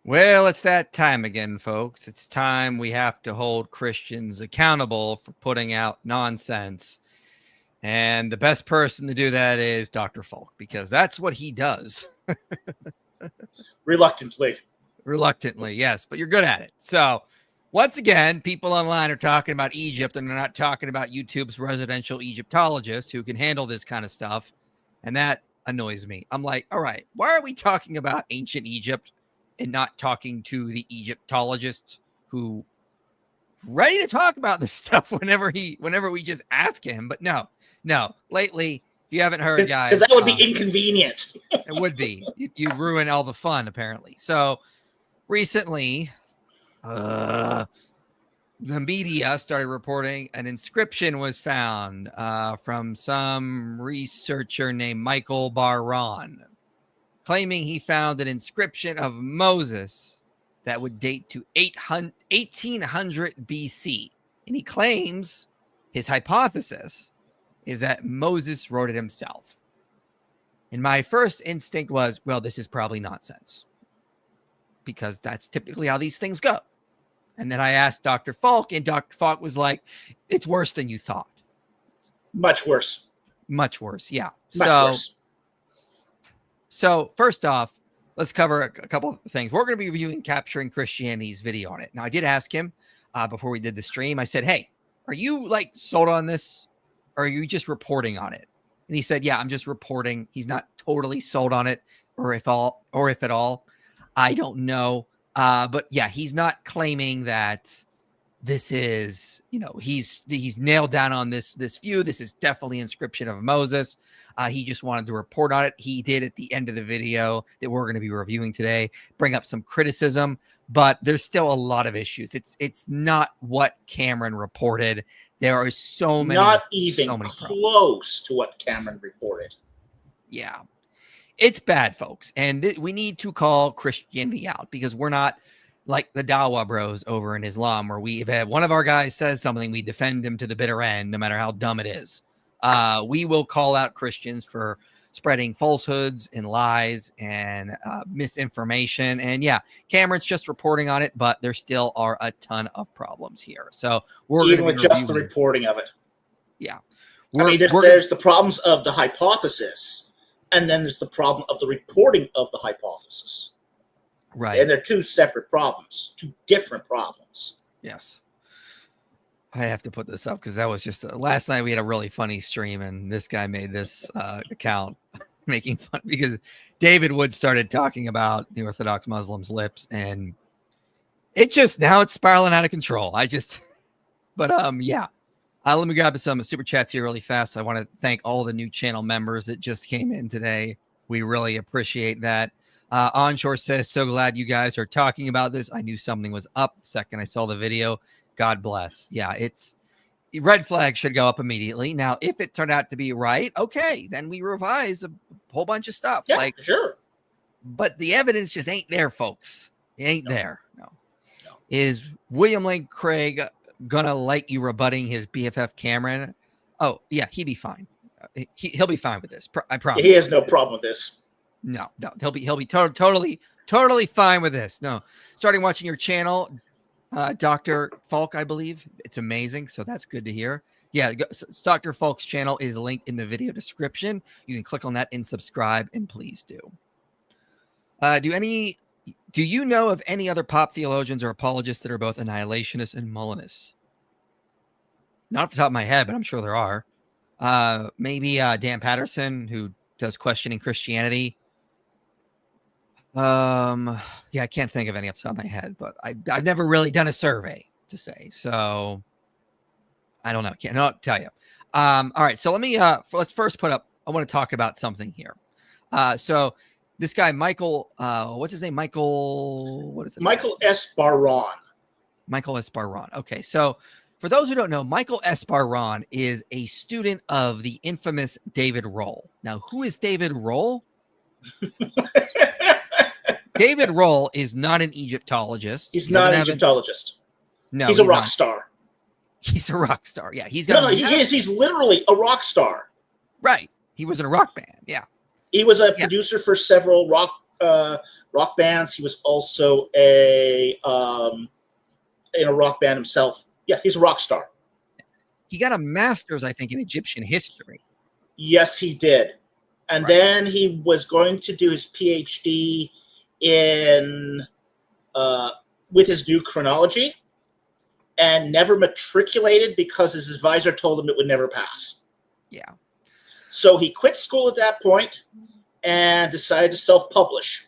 Well, it's that time again, folks. It's time we have to hold Christians accountable for putting out nonsense. And the best person to do that is Dr. Falk, because that's what he does. Reluctantly. Reluctantly, yes, but you're good at it. So, once again, people online are talking about Egypt, and they're not talking about YouTube's residential Egyptologist who can handle this kind of stuff. And that annoys me. I'm like, all right, why are we talking about ancient Egypt and not talking to the Egyptologist who ready to talk about this stuff whenever we just ask him? But no, lately you haven't heard, guys, because that would be inconvenient. It would be. You'd ruin all the fun, apparently. So recently, the media started reporting an inscription was found from some researcher named Michael Barron, claiming he found an inscription of Moses that would date to 1800 BC. And he claims his hypothesis is that Moses wrote it himself. And my first instinct was, well, this is probably nonsense, because that's typically how these things go. And then I asked Dr. Falk, and Dr. Falk was like, it's worse than you thought. Much worse. Much worse, yeah. Much worse. So first off, let's cover a couple of things. We're going to be reviewing Capturing Christianity's video on it. Now, I did ask him before we did the stream. I said, hey, are you like sold on this, or are you just reporting on it? And he said, yeah, I'm just reporting. He's not totally sold on it, or if at all. I don't know. But yeah, he's not claiming that this is, he's nailed down on this view. This is definitely Inscription of Moses. He just wanted to report on it. He did at the end of the video that we're going to be reviewing today, bring up some criticism, but there's still a lot of issues. It's not what Cameron reported. There are so many, not even close problems to what Cameron reported. Yeah. It's bad, folks. And we need to call Christianity out, because we're not like the Dawa bros over in Islam, where we've had one of our guys says something, we defend him to the bitter end, no matter how dumb it is. We will call out Christians for spreading falsehoods and lies and misinformation. And yeah, Cameron's just reporting on it, but there still are a ton of problems here. So we're even with just the reporting of it. Yeah. There's the problems of the hypothesis, and then there's the problem of the reporting of the hypothesis. Right. And they're two separate problems, two different problems. Yes. I have to put this up because that was just last night we had a really funny stream, and this guy made this account making fun because David Wood started talking about the Orthodox Muslims' lips, and it's spiraling out of control. Yeah. Let me grab some super chats here really fast. I want to thank all the new channel members that just came in today. We really appreciate that. Onshore says, so glad you guys are talking about this. I knew something was up the second I saw the video. God bless. Yeah, it's red flag should go up immediately. Now, if it turned out to be right, okay, then we revise a whole bunch of stuff. Yeah, sure. But the evidence just ain't there, folks. It ain't there. No. Is William Lane Craig gonna like you rebutting his BFF Cameron? Oh, yeah, he'd be fine. He'll be fine with this. I promise. He has no problem with this. No, he'll be totally fine with this. No, starting watching your channel, Dr. Falk, I believe. It's amazing. So that's good to hear. Yeah, Dr. Falk's channel is linked in the video description. You can click on that and subscribe, and please do. Do you know of any other pop theologians or apologists that are both annihilationists and Molinists? Not off the top of my head, but I'm sure there are. Maybe Dan Patterson, who does Questioning Christianity. Yeah, I can't think of any off the top of my head, but I've never really done a survey to say, so I don't know. Can't tell you. All right, so let's first put up. I want to talk about something here. So this guy Michael, what's his name? What is it? Michael S. Barron. Michael S. Barron. Okay, so for those who don't know, Michael S. Barron is a student of the infamous David Roll. Now, who is David Roll? David Roll is not an Egyptologist. He's not an Egyptologist. No, he's a rock star. He's a rock star. Yeah, he's got. No, he is. He's literally a rock star. Right. He was in a rock band. Yeah. He was a producer for several rock rock bands. He was also in a rock band himself. Yeah, he's a rock star. He got a master's, I think, in Egyptian history. Yes, he did. And then he was going to do his PhD in with his new chronology, and never matriculated because his advisor told him it would never pass. Yeah. So he quit school at that point and decided to self-publish.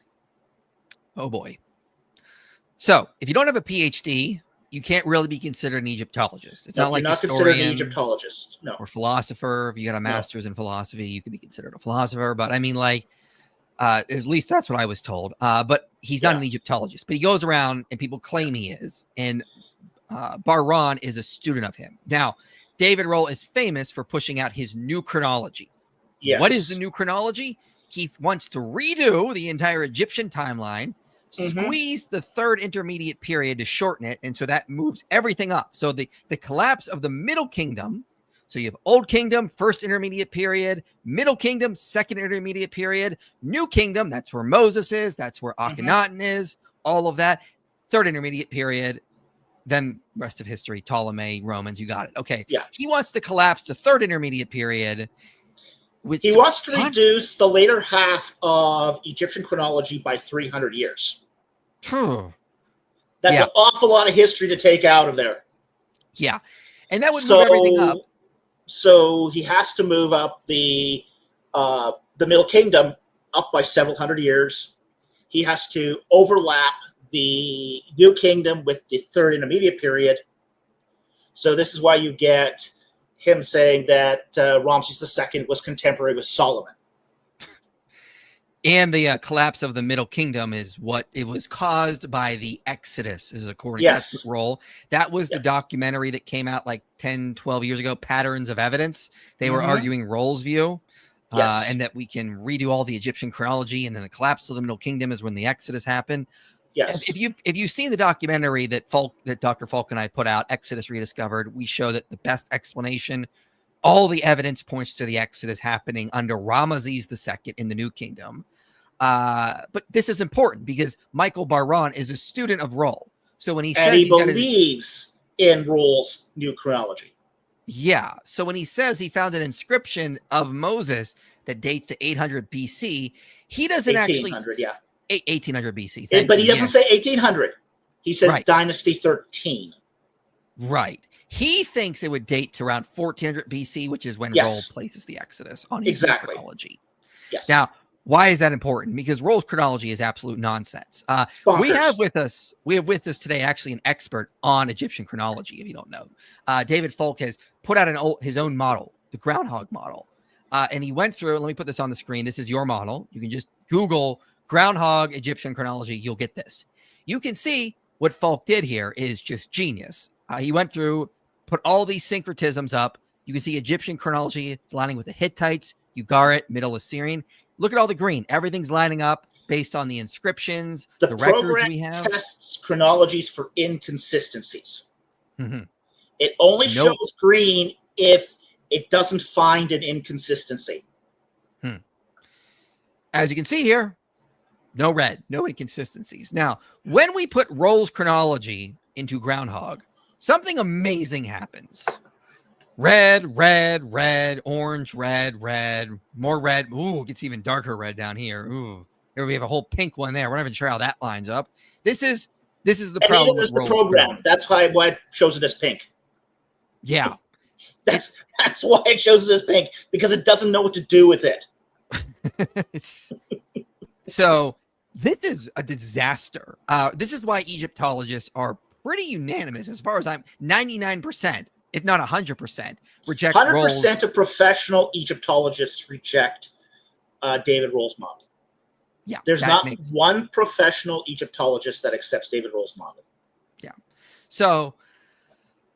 Oh boy. So if you don't have a PhD, you can't really be considered an Egyptologist. It's not like you're not considered an Egyptologist. No. Or philosopher. If you got a master's in philosophy, you could be considered a philosopher. But I mean, like, at least that's what I was told. But he's not an Egyptologist. But he goes around and people claim he is. And Bahrain is a student of him. Now, David Rohl is famous for pushing out his new chronology. Yes. What is the new chronology? He wants to redo the entire Egyptian timeline, squeeze the third intermediate period to shorten it, and so that moves everything up. So the collapse of the Middle Kingdom, so you have Old Kingdom, first intermediate period, Middle Kingdom, second intermediate period, New Kingdom, that's where Moses is, that's where Akhenaten is, all of that, third intermediate period, then rest of history, Ptolemy, Romans, you got it. Okay. Yeah. He wants to collapse the third intermediate period. He wants to reduce the later half of Egyptian chronology by 300 years. That's an awful lot of history to take out of there. Yeah. And that would move everything up. So he has to move up the Middle Kingdom up by several hundred years. He has to overlap the New Kingdom with the third intermediate period. So this is why you get him saying that Ramses II was contemporary with Solomon. And the collapse of the Middle Kingdom is what it was caused by the Exodus, is according to Rohl. That was the documentary that came out like 10, 12 years ago, Patterns of Evidence. They were arguing Rohl's view, and that we can redo all the Egyptian chronology, and then the collapse of the Middle Kingdom is when the Exodus happened. Yes. If you've seen the documentary that Dr. Falk and I put out, Exodus Rediscovered, we show that the best explanation, all the evidence points to the Exodus happening under Ramesses II in the New Kingdom. But this is important because Michael Bahrain is a student of Rohl. So when he says he believes in Rohl's new chronology. Yeah. So when he says he found an inscription of Moses that dates to 800 BC, he doesn't 1800, 1800 BC. But he doesn't say 1800. He says Dynasty 13. Right. He thinks it would date to around 1400 BC, which is when Rohl places the Exodus on his chronology. Yes. Now, why is that important? Because Rohl's chronology is absolute nonsense. We have with us today actually an expert on Egyptian chronology, if you don't know. David Falk has put out his own model, the groundhog model. And he went through, let me put this on the screen. This is your model. You can just Google groundhog Egyptian chronology. You'll get this. You can see what Falk did here is just genius. He went through, put all these syncretisms up. You can see Egyptian chronology. It's lining with the Hittites, Ugarit, Middle Assyrian. Look at all the green. Everything's lining up based on the inscriptions, the records we have. The program tests chronologies for inconsistencies. It only shows green if it doesn't find an inconsistency. As you can see here, no red, no inconsistencies. Now, when we put Rohl's chronology into Groundhog, something amazing happens. Red, red, red, orange, red, red, more red. Ooh, it gets even darker red down here. Ooh, here we have a whole pink one there. We're not even sure how that lines up. This is the problem with the program. That's why it shows it as pink. Yeah. That's why it shows it as pink, because it doesn't know what to do with it. So this is a disaster. This is why Egyptologists are pretty unanimous, as far as I'm 99%. If not 100%, reject 100% of professional Egyptologists reject David Rohl's model. Yeah, there's not one professional Egyptologist that accepts David Rohl's model. Yeah, so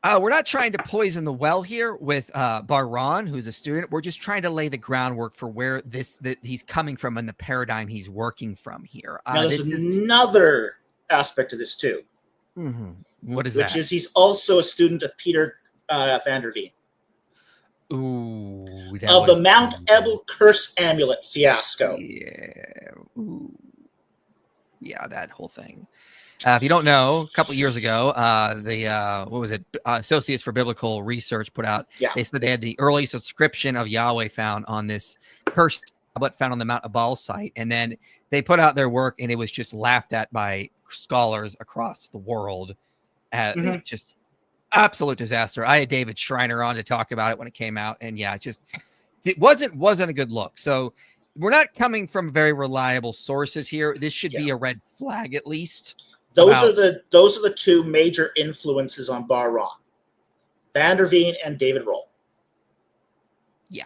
we're not trying to poison the well here with Bahrain, who's a student. We're just trying to lay the groundwork for where he's coming from and the paradigm he's working from here. Now, there's another aspect of this too. What is that? Which is he's also a student of Peter van der Veen. Ooh, of the Mount Ebel curse amulet fiasco. Yeah. Ooh. Yeah, that whole thing. If you don't know, a couple of years ago, what was it? Associates for Biblical Research put out. Yeah. They said they had the earliest inscription of Yahweh found on this cursed tablet found on the Mount Ebal site, and then they put out their work, and it was just laughed at by scholars across the world. Just absolute disaster. I had David Schreiner on to talk about it when it came out, and yeah, it wasn't a good look. So we're not coming from very reliable sources here. This should be a red flag at least. Those are the two major influences on Bar-Ron, Van der Veen and David Roll. Yeah.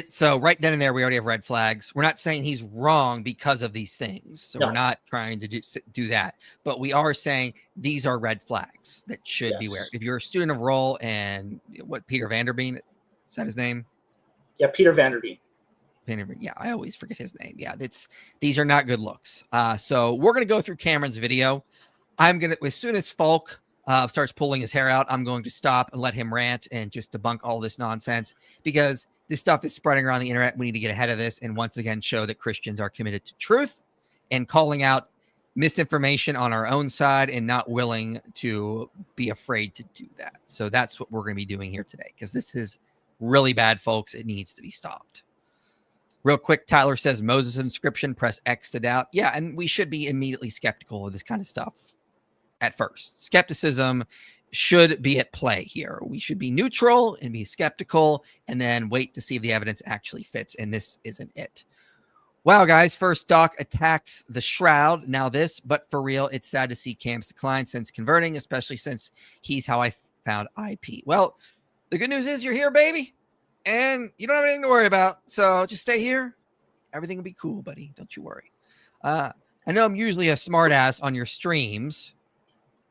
So right then and there, we already have red flags. We're not saying he's wrong because of these things. So we're not trying to do that. But we are saying these are red flags that should be aware. If you're a student of Roll and Peter Van der Veen, is that his name? Yeah, Peter Van der Veen. Yeah, I always forget his name. Yeah, these are not good looks. So we're going to go through Cameron's video. As soon as Falk starts pulling his hair out, I'm going to stop and let him rant and just debunk all this nonsense, because this stuff is spreading around the internet. We need to get ahead of this and once again show that Christians are committed to truth and calling out misinformation on our own side and not willing to be afraid to do that. So that's what we're going to be doing here today, because this is really bad, folks. It needs to be stopped. Real quick, Tyler says Moses inscription, press X to doubt. Yeah, and we should be immediately skeptical of this kind of stuff at first. Skepticism should be at play here. We should be neutral and be skeptical and then wait to see if the evidence actually fits, and this isn't it. Wow, guys, first Doc attacks the shroud. Now this, but for real, it's sad to see Cam's decline since converting, especially since he's how I found IP. Well, the good news is you're here, baby. And you don't have anything to worry about. So just stay here. Everything will be cool, buddy. Don't you worry. I know I'm usually a smartass on your streams.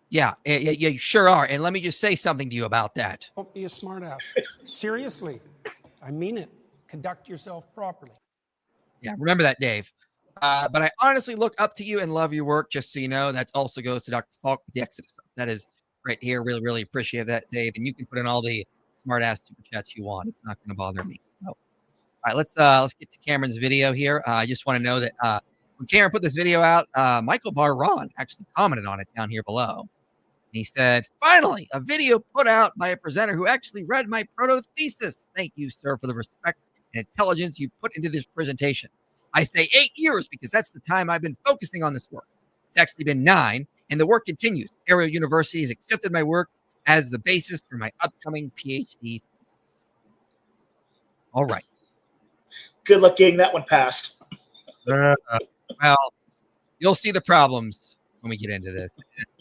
Yeah, you sure are. And let me just say something to you about that. Don't be a smartass. Seriously. I mean it. Conduct yourself properly. Yeah, remember that, Dave. But I honestly look up to you and love your work, just so you know. That also goes to Dr. Falk with the Exodus stuff. That is right here. Really, really appreciate that, Dave. And you can put in all the smart-ass super chats you want. It's not going to bother me. So, all right, let's get to Cameron's video here. I just want to know that when Cameron put this video out, Michael Bar-Ron actually commented on it down here below. He said, "Finally, a video put out by a presenter who actually read my proto-thesis. Thank you, sir, for the respect and intelligence you put into this presentation. I say 8 years because that's the time I've been focusing on this work. It's actually been 9, and the work continues. Ariel University has accepted my work as the basis for my upcoming PhD thesis." All right. Good luck getting that one passed. Well, you'll see the problems when we get into this.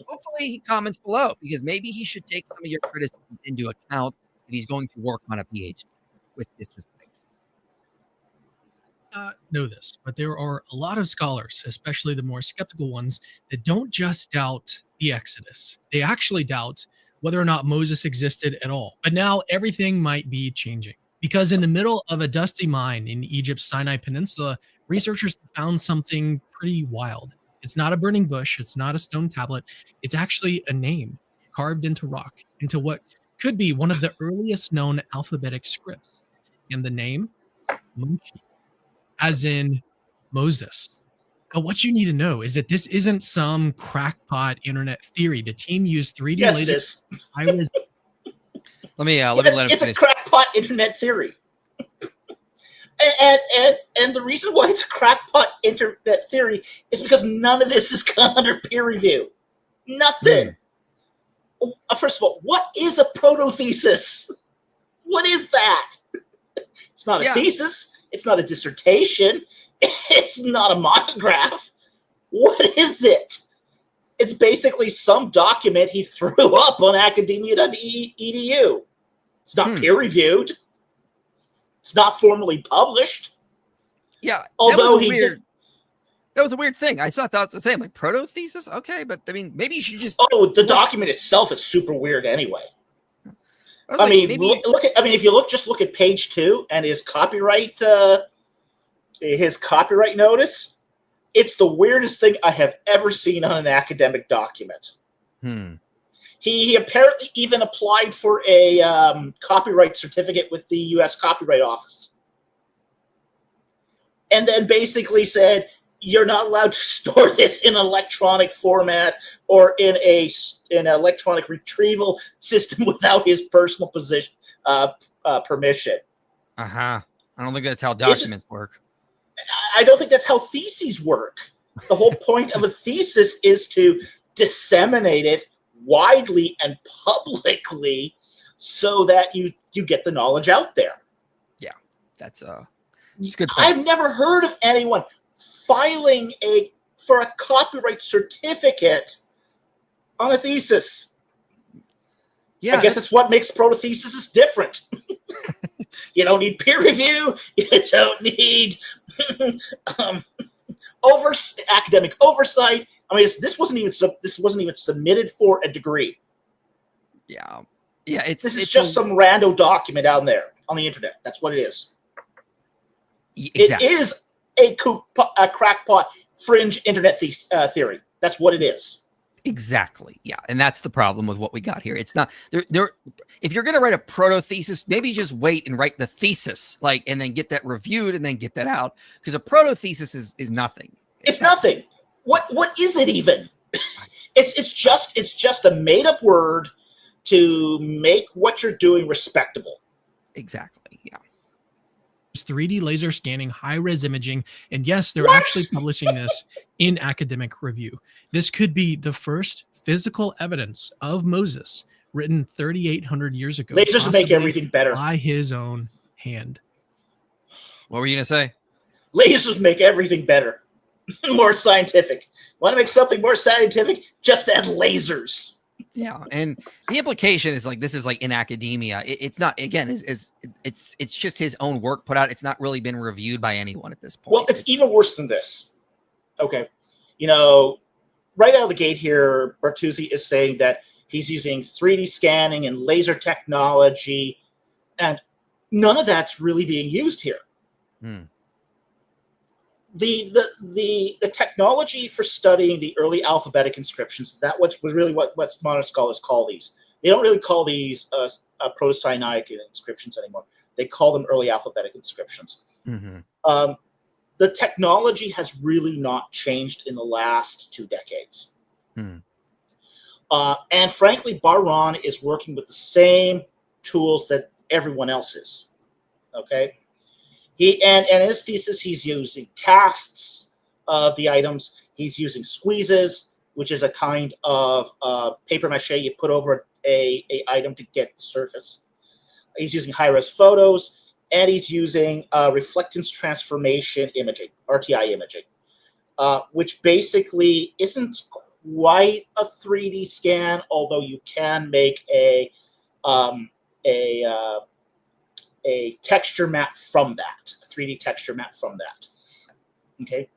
Hopefully he comments below, because maybe he should take some of your criticism into account if he's going to work on a PhD with this as the basis. Know this, but there are a lot of scholars, especially the more skeptical ones, that don't just doubt the Exodus. They actually doubt whether or not Moses existed at all. But now everything might be changing, because in the middle of a dusty mine in Egypt's Sinai Peninsula, researchers found something pretty wild. It's not a burning bush. It's not a stone tablet. It's actually a name carved into rock, into what could be one of the earliest known alphabetic scripts. And the name, Munchi, as in Moses. But what you need to know is that this isn't some crackpot internet theory. The team used 3D Yes, laser. it is. Let me let him It's finish. a crackpot internet theory. And the reason why it's a crackpot internet theory is because none of this is gone under peer review. Nothing. First of all, what is a proto-thesis? What is that? It's not a thesis. It's not a dissertation. It's not a monograph. What is it? It's basically some document he threw up on academia.edu. It's not peer-reviewed. It's not formally published. Yeah. Although that was a weird thing. I thought that was the same. Like, proto-thesis? Okay, but I mean, maybe you should just... Oh, the document itself is super weird anyway. If you look at page 2 and his copyright notice, it's the weirdest thing I have ever seen on an academic document. He apparently even applied for a copyright certificate with the U.S. Copyright Office, and then basically said, you're not allowed to store this in an electronic format or in an electronic retrieval system without his personal permission. I don't think that's how documents work. I don't think that's how theses work. The whole point of a thesis is to disseminate it widely and publicly so that you get the knowledge out there. Yeah, that's a good point. I've never heard of anyone filing for a copyright certificate on a thesis. Yeah, I guess that's what makes proto-theses different. You don't need peer review. You don't need academic oversight. I mean, this wasn't even submitted for a degree. Yeah. This is just some rando document out there on the internet. That's what it is. Exactly. It is a crackpot fringe internet theory. That's what it is. Exactly. Yeah. And that's the problem with what we got here. It's not there. If you're going to write a proto thesis, maybe just wait and write the thesis, and then get that reviewed and then get that out. Because a proto thesis is nothing. It's nothing. What is it even? It's just a made up word to make what you're doing respectable. Exactly. Yeah. 3D laser scanning, high-res imaging, and yes, they're actually publishing this in academic review. This could be the first physical evidence of Moses written 3,800 years ago. Lasers make everything better. By his own hand. What were you going to say? Lasers make everything better. More scientific. Want to make something more scientific? Just add lasers. Yeah, and the implication is this is in academia. It's not, again, it's just his own work put out. It's not really been reviewed by anyone at this point. Well, it's even worse than this. Okay, right out of the gate here, Bertuzzi is saying that he's using 3D scanning and laser technology, and none of that's really being used here. The technology for studying the early alphabetic inscriptions, that was really what modern scholars call these. They don't really call these proto-Sinaitic inscriptions anymore. They call them early alphabetic inscriptions. Mm-hmm. The technology has really not changed in the last 2 decades. And frankly, Bar-On is working with the same tools that everyone else is. Okay? And in his thesis, he's using casts of the items. He's using squeezes, which is a kind of paper mache you put over a item to get the surface. He's using high-res photos, and he's using reflectance transformation imaging, RTI imaging, which basically isn't quite a 3D scan, although you can make a texture map from that, a 3D texture map from that. Okay.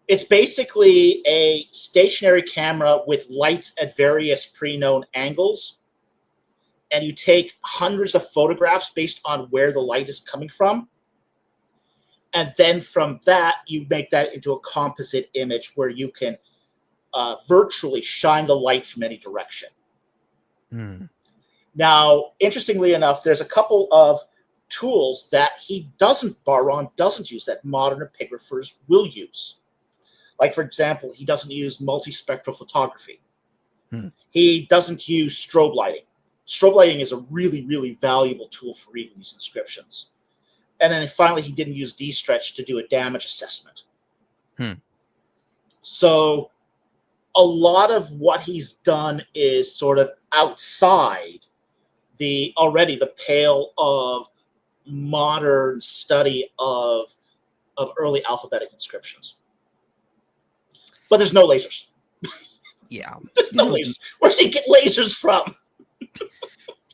It's basically a stationary camera with lights at various pre-known angles. And you take hundreds of photographs based on where the light is coming from. And then from that, you make that into a composite image where you can virtually shine the light from any direction. Now, interestingly enough, there's a couple of tools that Bar-On doesn't use that modern epigraphers will use. Like, for example, he doesn't use multispectral photography. He doesn't use strobe lighting. Strobe lighting is a really, really valuable tool for reading these inscriptions. And then finally, he didn't use D-stretch to do a damage assessment. So a lot of what he's done is sort of outside the pale of modern study of early alphabetic inscriptions. But there's no lasers. Yeah. There's no lasers. Where's he get lasers from?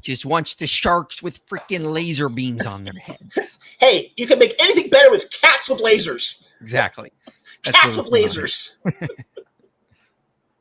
Just wants the sharks with freaking laser beams on their heads. Hey, you can make anything better with cats with lasers. Exactly. Cats with lasers.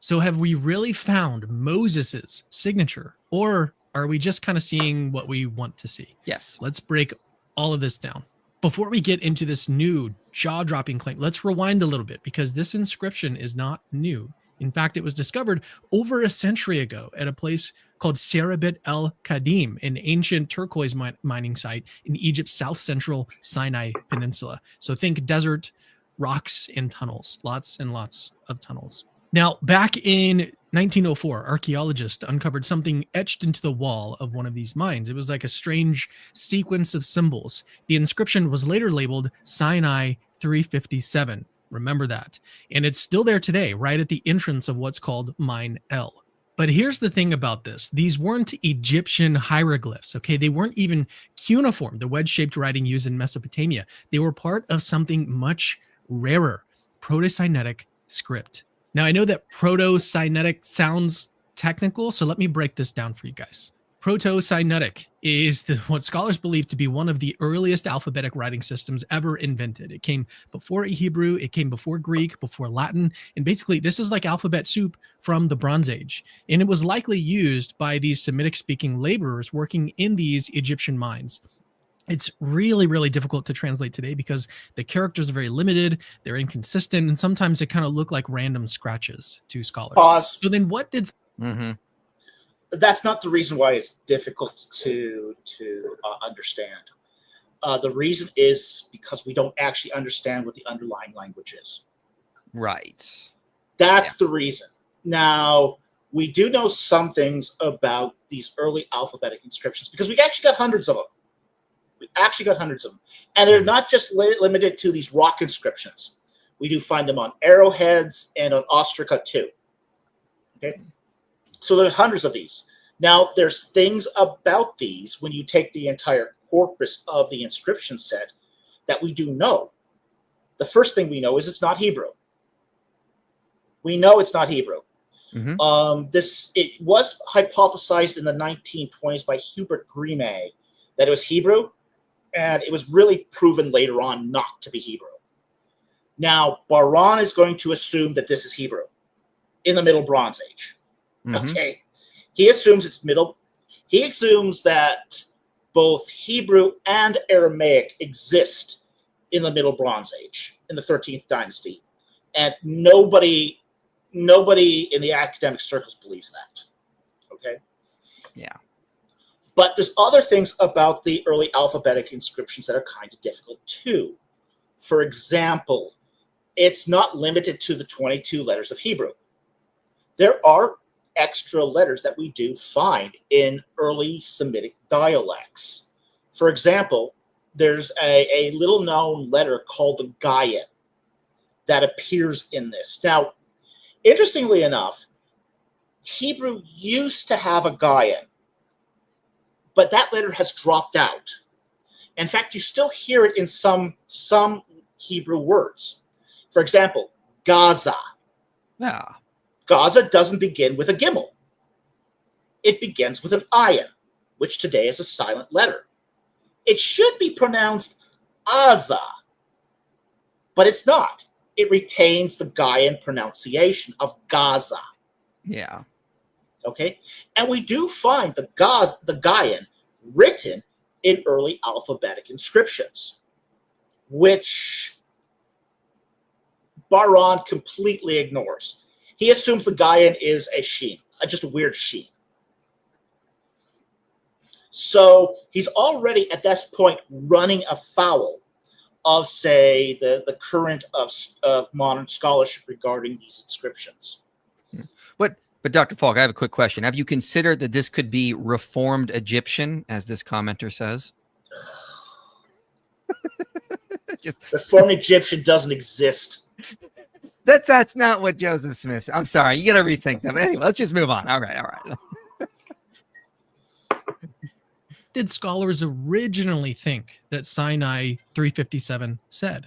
So have we really found Moses's signature, or are we just kind of seeing what we want to see? Yes. Let's break all of this down. Before we get into this new jaw-dropping claim, let's rewind a little bit, because this inscription is not new. In fact, it was discovered over a century ago at a place called Serabit el-Kadim, an ancient turquoise mining site in Egypt's south-central Sinai Peninsula. So think desert rocks and tunnels, lots and lots of tunnels. Now, back in 1904, archaeologists uncovered something etched into the wall of one of these mines. It was like a strange sequence of symbols. The inscription was later labeled Sinai 357. Remember that. And it's still there today, right at the entrance of what's called Mine L. But here's the thing about this. These weren't Egyptian hieroglyphs, okay? They weren't even cuneiform, the wedge-shaped writing used in Mesopotamia. They were part of something much rarer, Proto-Sinaitic script. Now, I know that Proto-Sinaitic sounds technical, so let me break this down for you guys. Proto-Sinaitic is what scholars believe to be one of the earliest alphabetic writing systems ever invented. It came before Hebrew, it came before Greek, before Latin, and basically this is like alphabet soup from the Bronze Age. And it was likely used by these Semitic-speaking laborers working in these Egyptian mines. It's really, really difficult to translate today because the characters are very limited, they're inconsistent, and sometimes they kind of look like random scratches to scholars. Pause. So then what did... That's not the reason why it's difficult to understand. The reason is because we don't actually understand what the underlying language is. Right. That's the reason. Now, we do know some things about these early alphabetic inscriptions because we actually got hundreds of them. And they're not just limited to these rock inscriptions. We do find them on arrowheads and on ostraca too. Okay. So there are hundreds of these. Now, there's things about these when you take the entire corpus of the inscription set that we do know. The first thing we know is it's not Hebrew. We know it's not Hebrew. It was hypothesized in the 1920s by Hubert Grimet that it was Hebrew, and it was really proven later on not to be Hebrew. Now, Baran is going to assume that this is Hebrew in the Middle Bronze Age. Okay. He assumes it's middle. He assumes that both Hebrew and Aramaic exist in the Middle Bronze Age, in the 13th dynasty. And nobody in the academic circles believes that. Okay? Yeah. But there's other things about the early alphabetic inscriptions that are kind of difficult too. For example, it's not limited to the 22 letters of Hebrew. There are extra letters that we do find in early Semitic dialects. For example, there's a little known letter called the Gaian that appears in this. Now, interestingly enough, Hebrew used to have a Gaian, but that letter has dropped out. In fact, you still hear it in some Hebrew words. For example, Gaza. Yeah. Gaza doesn't begin with a gimel. It begins with an ayin, which today is a silent letter. It should be pronounced Aza, but it's not. It retains the Gaian pronunciation of Gaza. Yeah. Okay? And we do find the Gaian written in early alphabetic inscriptions, which Baran completely ignores. He assumes the Gaian is a sheen, just a weird sheen. So he's already at this point running afoul of, say, the current of modern scholarship regarding these inscriptions. But Dr. Falk, I have a quick question. Have you considered that this could be Reformed Egyptian, as this commenter says? Reformed Egyptian doesn't exist. That's not what Joseph Smith said. I'm sorry. You got to rethink that. But anyway, let's just move on. All right. Did scholars originally think that Sinai 357 said?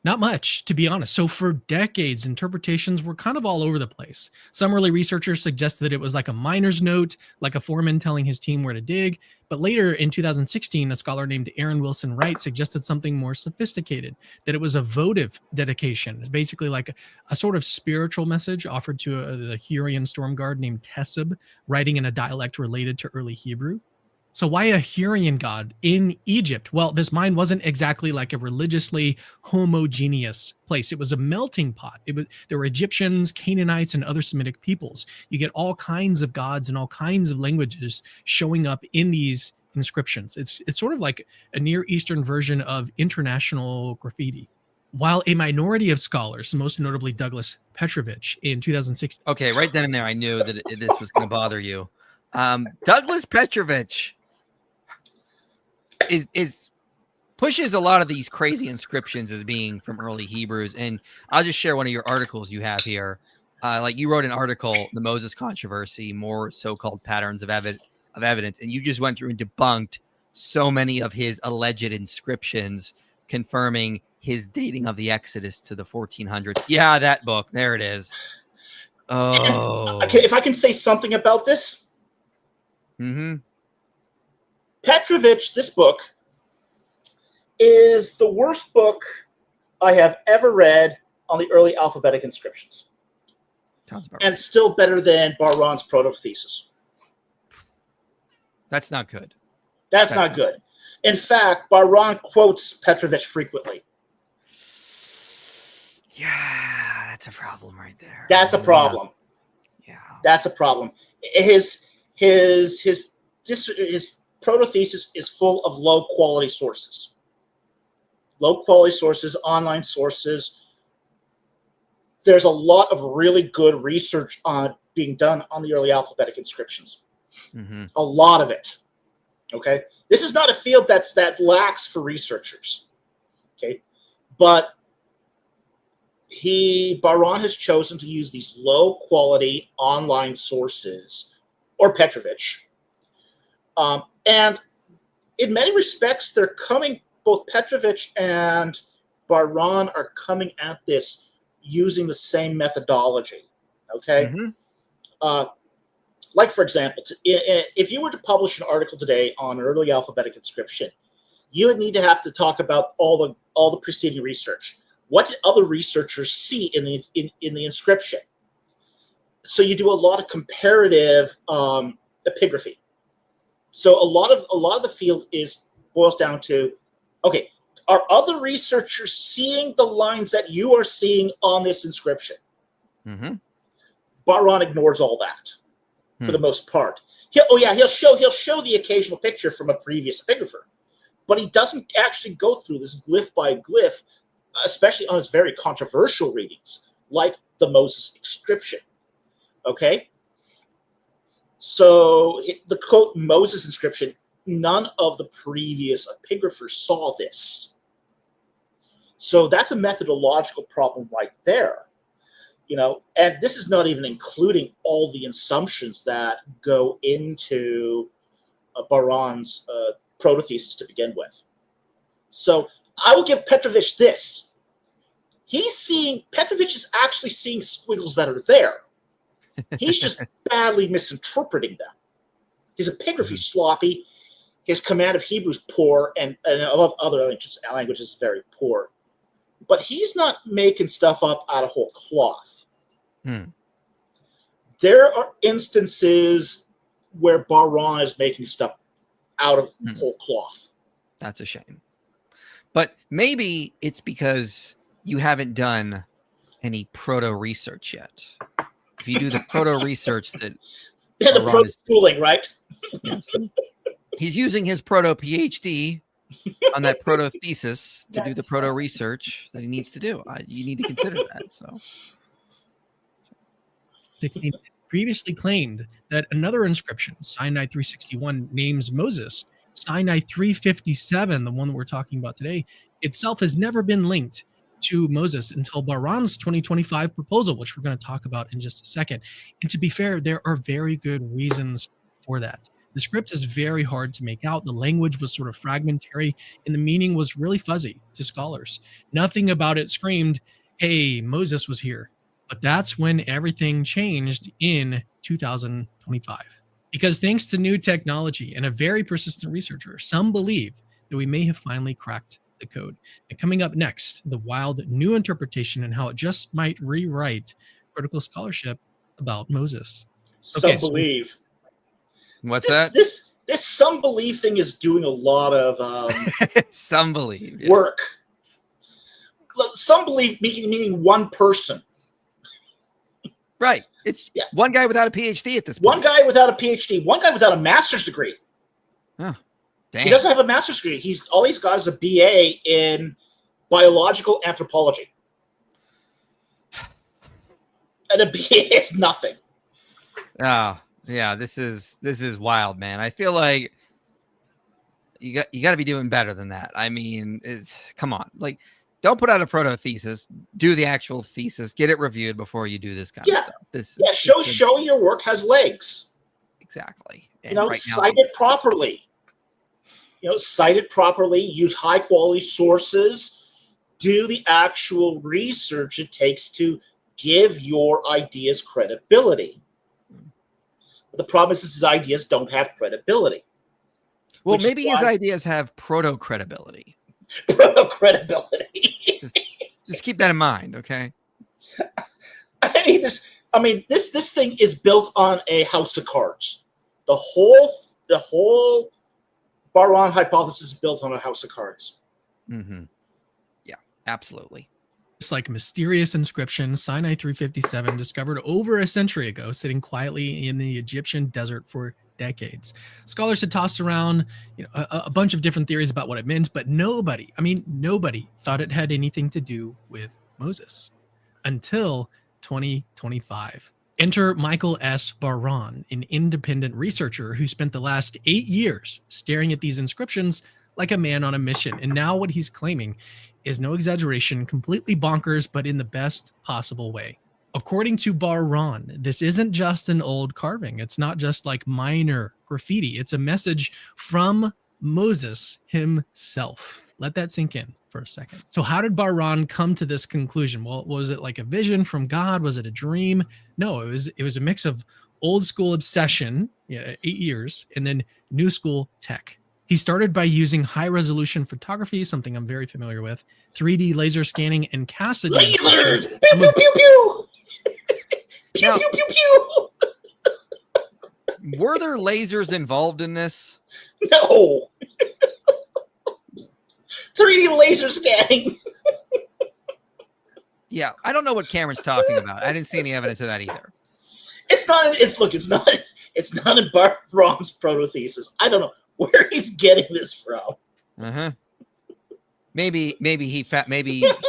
Not much, to be honest. So for decades, interpretations were kind of all over the place. Some early researchers suggested that it was like a miner's note, like a foreman telling his team where to dig. But later in 2016, a scholar named Aaron Wilson Wright suggested something more sophisticated, that it was a votive dedication. It's basically like a sort of spiritual message offered to the Hurrian storm guard named Tessib, writing in a dialect related to early Hebrew. So why a Hurrian god in Egypt? Well, this mine wasn't exactly like a religiously homogeneous place. It was a melting pot. There were Egyptians, Canaanites, and other Semitic peoples. You get all kinds of gods and all kinds of languages showing up in these inscriptions. It's sort of like a Near Eastern version of international graffiti. while a minority of scholars, most notably Douglas Petrovich in 2016. Okay, right then and there, I knew that this was going to bother you. Douglas Petrovich is pushes a lot of these crazy inscriptions as being from early Hebrews, and I'll just share one of your articles you have here. Like you wrote an article, "The Moses Controversy: More So-Called Patterns of Evidence," and you just went through and debunked so many of his alleged inscriptions, confirming his dating of the Exodus to the 1400s. Yeah, that book. There it is. Oh. Okay, if I can say something about this. Mm-hmm. Petrovich, this book, is the worst book I have ever read on the early alphabetic inscriptions. Sounds about and right. still better than Bar-Ron's proto-thesis. That's not good. That's not good. In fact, Bar-Ron quotes Petrovich frequently. Yeah, that's a problem right there. That's a problem. Yeah. That's a problem. His proto-thesis is full of low-quality sources. Low-quality sources, online sources. There's a lot of really good research on being done on the early alphabetic inscriptions. Mm-hmm. A lot of it. Okay? This is not a field that lacks for researchers. Okay? But Bar-Ron has chosen to use these low-quality online sources, or Petrovich. And in many respects, both Petrovich and Bar-Ron are coming at this using the same methodology. Okay? Mm-hmm. Like, for example, if you were to publish an article today on early alphabetic inscription, you would need to have to talk about all the preceding research. What did other researchers see in the inscription? So you do a lot of comparative epigraphy. So a lot of the field boils down to, okay, are other researchers seeing the lines that you are seeing on this inscription? Mm-hmm. Bar-Ron ignores all that for the most part. He'll show the occasional picture from a previous epigrapher, but he doesn't actually go through this glyph by glyph, especially on his very controversial readings, like the Moses inscription. Okay? So the quote Moses inscription, none of the previous epigraphers saw this. So that's a methodological problem right there. And this is not even including all the assumptions that go into Bar-Ron's proto-thesis to begin with. So I will give Petrovich this. Petrovich is actually seeing squiggles that are there. He's just badly misinterpreting them. His epigraphy is sloppy. His command of Hebrew is poor, and of other languages is very poor. But he's not making stuff up out of whole cloth. There are instances where Bar-Ron is making stuff out of whole cloth. That's a shame. But maybe it's because you haven't done any proto research yet. If you do the proto research that the proto schooling, right? Yes. He's using his proto PhD on that proto thesis to do the proto research that he needs to do. You need to consider that. So, 16 previously claimed that another inscription, Sinai 361, names Moses. Sinai 357, the one that we're talking about today, itself has never been linked to Moses until Bar-Ron's 2025 proposal, which we're going to talk about in just a second. And to be fair, there are very good reasons for that. The script is very hard to make out. The language was sort of fragmentary, and the meaning was really fuzzy to scholars. Nothing about it screamed, hey, Moses was here. But that's when everything changed in 2025. Because thanks to new technology and a very persistent researcher, some believe that we may have finally cracked the code. And coming up next, the wild new interpretation and how it just might rewrite critical scholarship about Moses. Some believe. What's that? This some believe thing is doing a lot of some believe work. Some believe meaning one person. Right. It's one guy without a PhD at this point. One guy without a PhD. One guy without a master's degree. Oh, damn. He doesn't have a master's degree. All he's got is a BA in biological anthropology. And it's nothing. Oh, yeah, this is wild, man. I feel like you got to be doing better than that. I mean, come on. Like, don't put out a proto thesis, do the actual thesis, get it reviewed before you do this kind of stuff. Show your work has legs. Exactly. And cite it properly. Cite it properly, use high quality sources, do the actual research it takes to give your ideas credibility. But the problem is his ideas don't have credibility. Well, maybe his ideas have proto credibility. Proto credibility. just keep that in mind, okay? This thing is built on a house of cards. The whole Bar-On hypothesis is built on a house of cards. Mm-hmm. Yeah, absolutely. It's like mysterious inscription, Sinai 357, discovered over a century ago, sitting quietly in the Egyptian desert for decades. Scholars had tossed around a bunch of different theories about what it meant, but nobody thought it had anything to do with Moses until 2025. Enter Michael S. Bar-On, an independent researcher who spent the last 8 years staring at these inscriptions like a man on a mission. And now what he's claiming is no exaggeration, completely bonkers, but in the best possible way. According to Bar-On, this isn't just an old carving. It's not just like minor graffiti. It's a message from Moses himself. Let that sink in for a second. So how did Bar-On come to this conclusion? Well, was it like a vision from God? Was it a dream? No, it was a mix of old school obsession, 8 years, and then new school tech. He started by using high resolution photography, something I'm very familiar with, 3D laser scanning, and Cassidy. Lasers! Pew, pew, pew, pew! Pew, Now, pew, pew, pew! Were there lasers involved in this? No! 3D laser scanning. Yeah, I don't know what Cameron's talking about. I didn't see any evidence of that either. It's not in Bar-On's proto-thesis. I don't know where he's getting this from. Uh-huh. Maybe he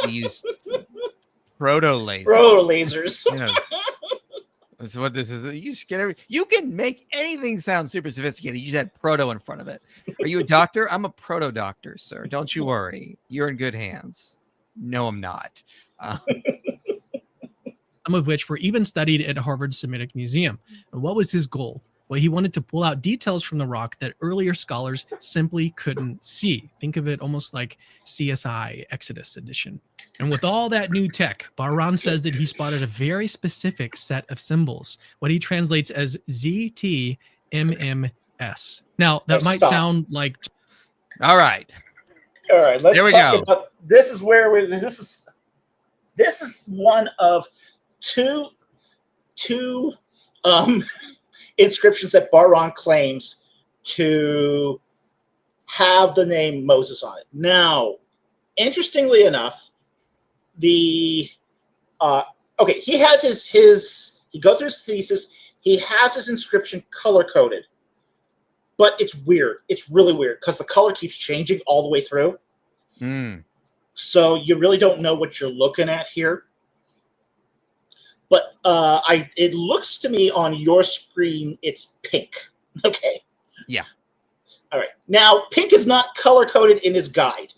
used proto lasers. Proto lasers. That's what this is. You can make anything sound super sophisticated. You just had proto in front of it. Are you a doctor? I'm a proto doctor, sir. Don't you worry. You're in good hands. No, I'm not. Some of which were even studied at Harvard Semitic Museum. And what was his goal? Well, he wanted to pull out details from the rock that earlier scholars simply couldn't see. Think of it almost like CSI Exodus edition. And with all that new tech, Bar-On says that he spotted a very specific set of symbols, what he translates as ZTMMS. Now, that might sound like... All right, let's talk go. About this is where this is one of two inscriptions that Bar-On claims to have the name Moses on it. Now, interestingly enough, he has his he goes through his thesis. He has his inscription color coded, but it's weird. It's really weird because the color keeps changing all the way through. So you really don't know what you're looking at here. But it looks to me on your screen, it's pink. Okay. Yeah. All right. Now, pink is not color-coded in his guide.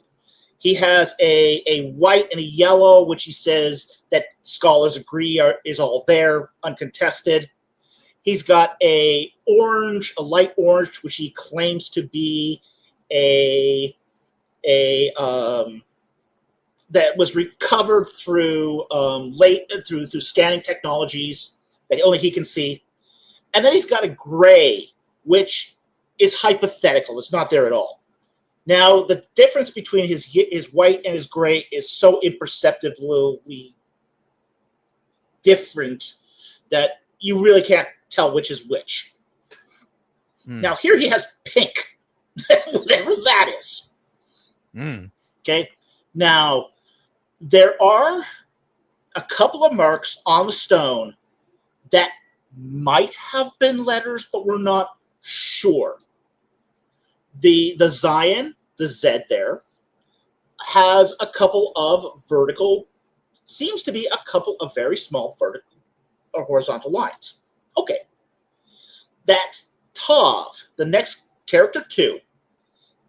He has a white and a yellow, which he says that scholars agree is all there, uncontested. He's got a light orange, which he claims to be that was recovered through through scanning technologies that only he can see. And then he's got a gray, which is hypothetical. It's not there at all. Now, the difference between his white and his gray is so imperceptibly different that you really can't tell which is which. Now, here he has pink, whatever that is. Okay? Now, there are a couple of marks on the stone that might have been letters, but we're not sure. The Zion, the Z there, has a couple of vertical, seems to be a couple of very small vertical or horizontal lines. Okay. That Tav, the next character 2,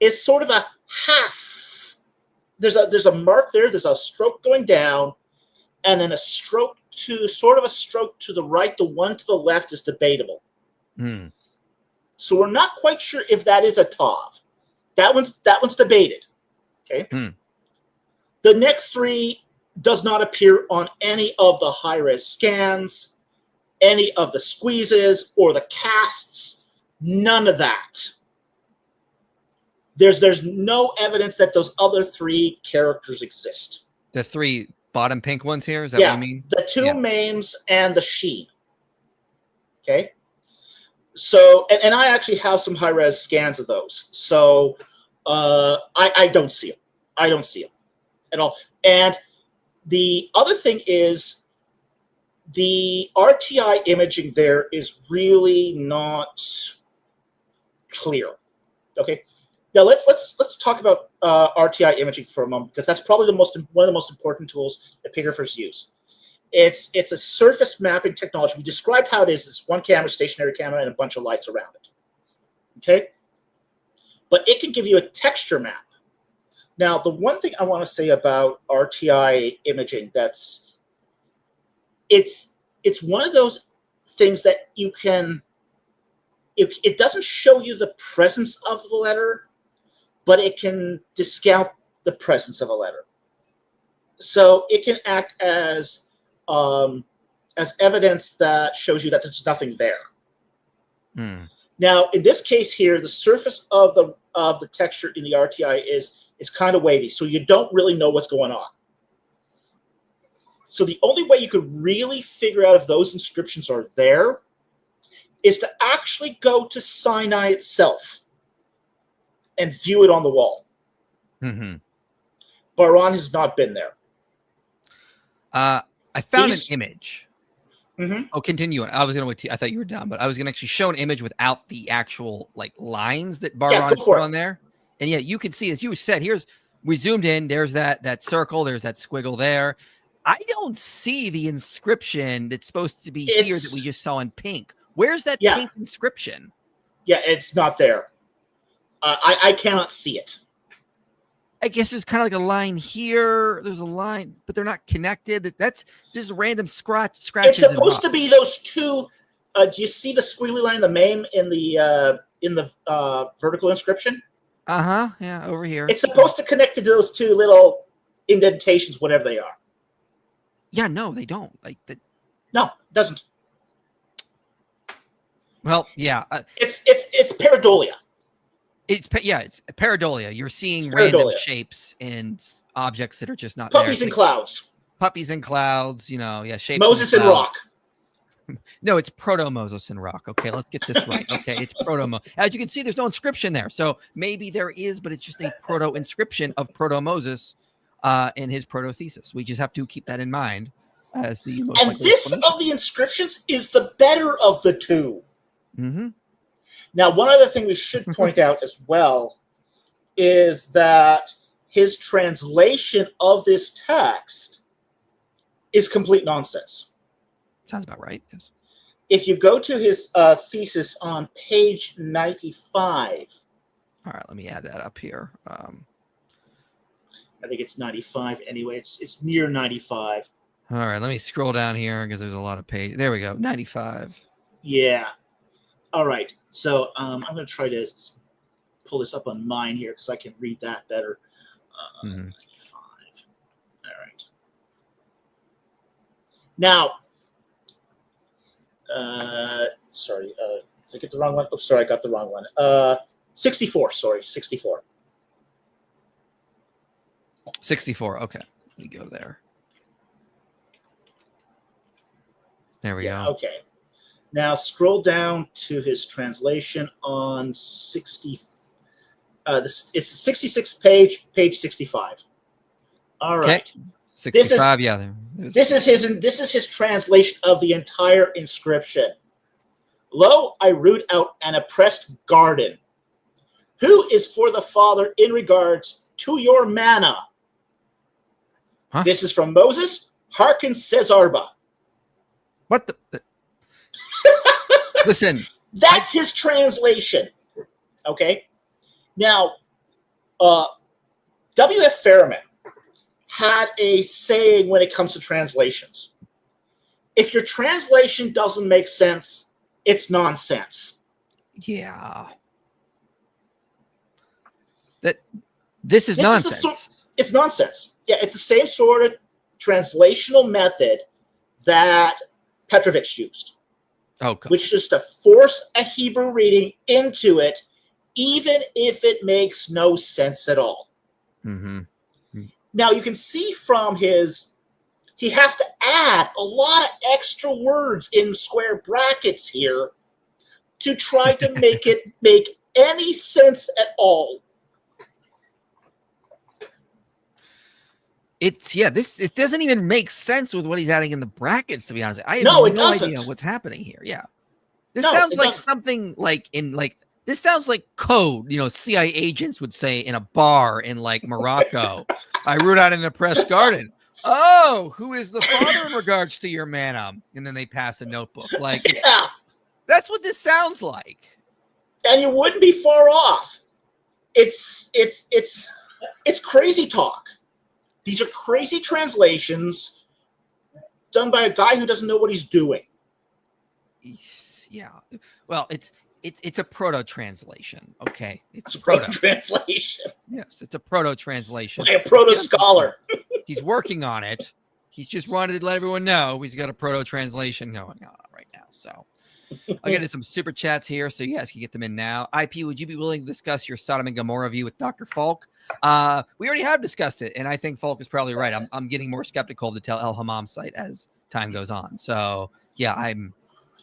is sort of a half. There's a mark there. There's a stroke going down, and then a stroke to the right. The one to the left is debatable. So we're not quite sure if that is a Tav. That one's debated. Okay. The next 3 does not appear on any of the high-res scans, any of the squeezes or the casts. None of that. There's no evidence that those other 3 characters exist. The 3 bottom pink ones here, is that what you mean? The 2 Maims and the Sheen. Okay. So, and I actually have some high-res scans of those. So I don't see them. I don't see them at all. And the other thing is the RTI imaging there is really not clear. Okay. Now let's talk about RTI imaging for a moment, because that's probably one of the most important tools that pictographers use. It's a surface mapping technology. We described how it is. It's one camera, stationary camera, and a bunch of lights around it. Okay, but it can give you a texture map. Now, the one thing I want to say about RTI imaging, it's one of those things that you can. It doesn't show you the presence of the letter, but it can discount the presence of a letter. So it can act as evidence that shows you that there's nothing there. Now, in this case here, the surface of the texture in the RTI is kind of wavy, so you don't really know what's going on. So the only way you could really figure out if those inscriptions are there is to actually go to Sinai itself and view it on the wall. Baran has not been there. I found an image. Oh, continue. I was going to. I thought you were done, but I was going to actually show an image without the actual lines that Baran put on there. And yeah, you can see, as you said, we zoomed in. There's that circle. There's that squiggle there. I don't see the inscription that's supposed to be here that we just saw in pink. Where's that pink inscription? Yeah, it's not there. I cannot see it. I guess there's kind of like a line here. There's a line, but they're not connected. That's just random scratches. It's supposed to be those 2. Do you see the squiggly line, the Maim in the vertical inscription? Yeah, over here. It's supposed to connect to those 2 little indentations, whatever they are. Yeah, no, they don't. No, it doesn't. Well, yeah. It's pareidolia. It's pareidolia. You're seeing random shapes and objects that are just not puppies there. And clouds. Puppies and clouds. Shapes. Moses and rock. No, it's proto-Moses and rock. Okay, let's get this right. Okay, it's proto-Moses. As you can see, there's no inscription there. So maybe there is, but it's just a proto-inscription of proto-Moses in his proto-thesis. We just have to keep that in mind as the most. And this of the inscriptions is the better of the 2. Now, one other thing we should point out as well is that his translation of this text is complete nonsense. Sounds about right, yes. If you go to his thesis on page 95. All right, let me add that up here. I think it's 95 anyway. It's near 95. All right, let me scroll down here because there's a lot of pages. There we go, 95. Yeah. All right. So I'm going to try to pull this up on mine here because I can read that better. 95. All right. Now, sorry, did I get the wrong one? Oh, sorry, I got the wrong one. 64. Sorry, 64. 64. Okay, let me go there. There we go. Okay. Now scroll down to his translation on 60. It's the 66th page, page 65. All right. Okay. 65. This is his translation of the entire inscription. Lo, I root out an oppressed garden. Who is for the Father in regards to your manna Huh? This is from Moses. Hearken says Arba. What the? Listen, That's his translation. Okay. Now, W.F. Ferriman had a saying when it comes to translations. If your translation doesn't make sense, it's nonsense. yeah. This is nonsense. It's nonsense. Yeah, it's the same sort of translational method that Petrovich used. Okay. Which is just to force a Hebrew reading into it, even if it makes no sense at all. Mm-hmm. Now, you can see from he has to add a lot of extra words in square brackets here to try to make it make any sense at all. It doesn't even make sense with what he's adding in the brackets, to be honest. I have No, no it doesn't. idea what's happening here. Yeah. This No, sounds it like doesn't. something this sounds like code, CIA agents would say in a bar in like Morocco. I wrote out in the press garden. Oh, who is the father in regards to your manna? And then they pass a notebook. Like, Yeah. that's what this sounds like. And you wouldn't be far off. It's crazy talk. These are crazy translations done by a guy who doesn't know what he's doing. Yeah. Well, it's a proto translation. Okay. It's a proto translation. Yes, it's a proto translation. Like a proto scholar. He's working on it. He's just wanted to let everyone know he's got a proto translation going on right now. So I'll get into some super chats here, so you guys can get them in now. IP, would you be willing to discuss your Sodom and Gomorrah view with Dr. Falk? We already have discussed it, and I think Falk is probably right. I'm getting more skeptical of the Tel El Hammam site as time goes on. So yeah,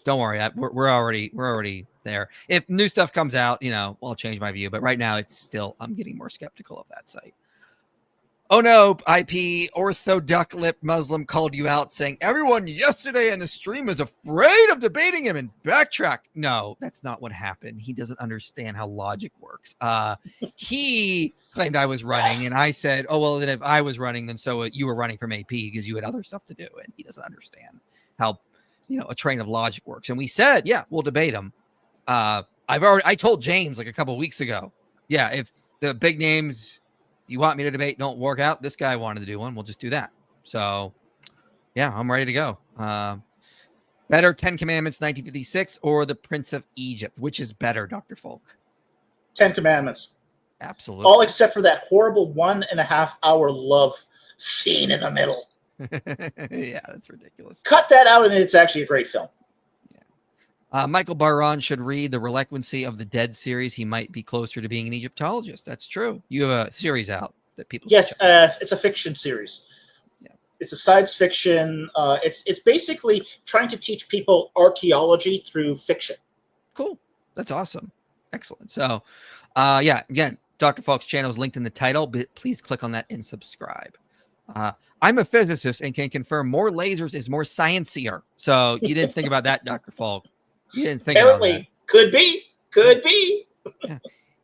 don't worry, we're already there. If new stuff comes out, I'll change my view. But right now, I'm getting more skeptical of that site. Oh no, IP, Ortho Duck Lip Muslim called you out saying everyone yesterday in the stream is afraid of debating him and backtrack. No, that's not what happened. He doesn't understand how logic works. He claimed I was running, and I said, oh, well, then if I was running, then so you were running from AP because you had other stuff to do. And he doesn't understand how, a train of logic works. And we said, yeah, we'll debate him. I told James like a couple of weeks ago, yeah, if the big names you want me to debate don't work out, this guy wanted to do one, we'll just do that. So yeah, I'm ready to go. Better 10 Commandments 1956 or The Prince of Egypt? Which is better, Dr. Falk? 10 Commandments. Absolutely. All except for that horrible 1.5 hour love scene in the middle. Yeah, that's ridiculous. Cut that out and it's actually a great film. Michael Baron should read the Relectancy of the Dead series. He might be closer to being an Egyptologist. That's true. You have a series out that people. Yes, it's a fiction series. Yeah. It's a science fiction. It's basically trying to teach people archaeology through fiction. Cool. That's awesome. Excellent. So, again, Dr. Falk's channel is linked in the title, but please click on that and subscribe. I'm a physicist and can confirm more lasers is more sciencier. So you didn't think about that, Dr. Falk. You didn't think about that. Could be. Yeah.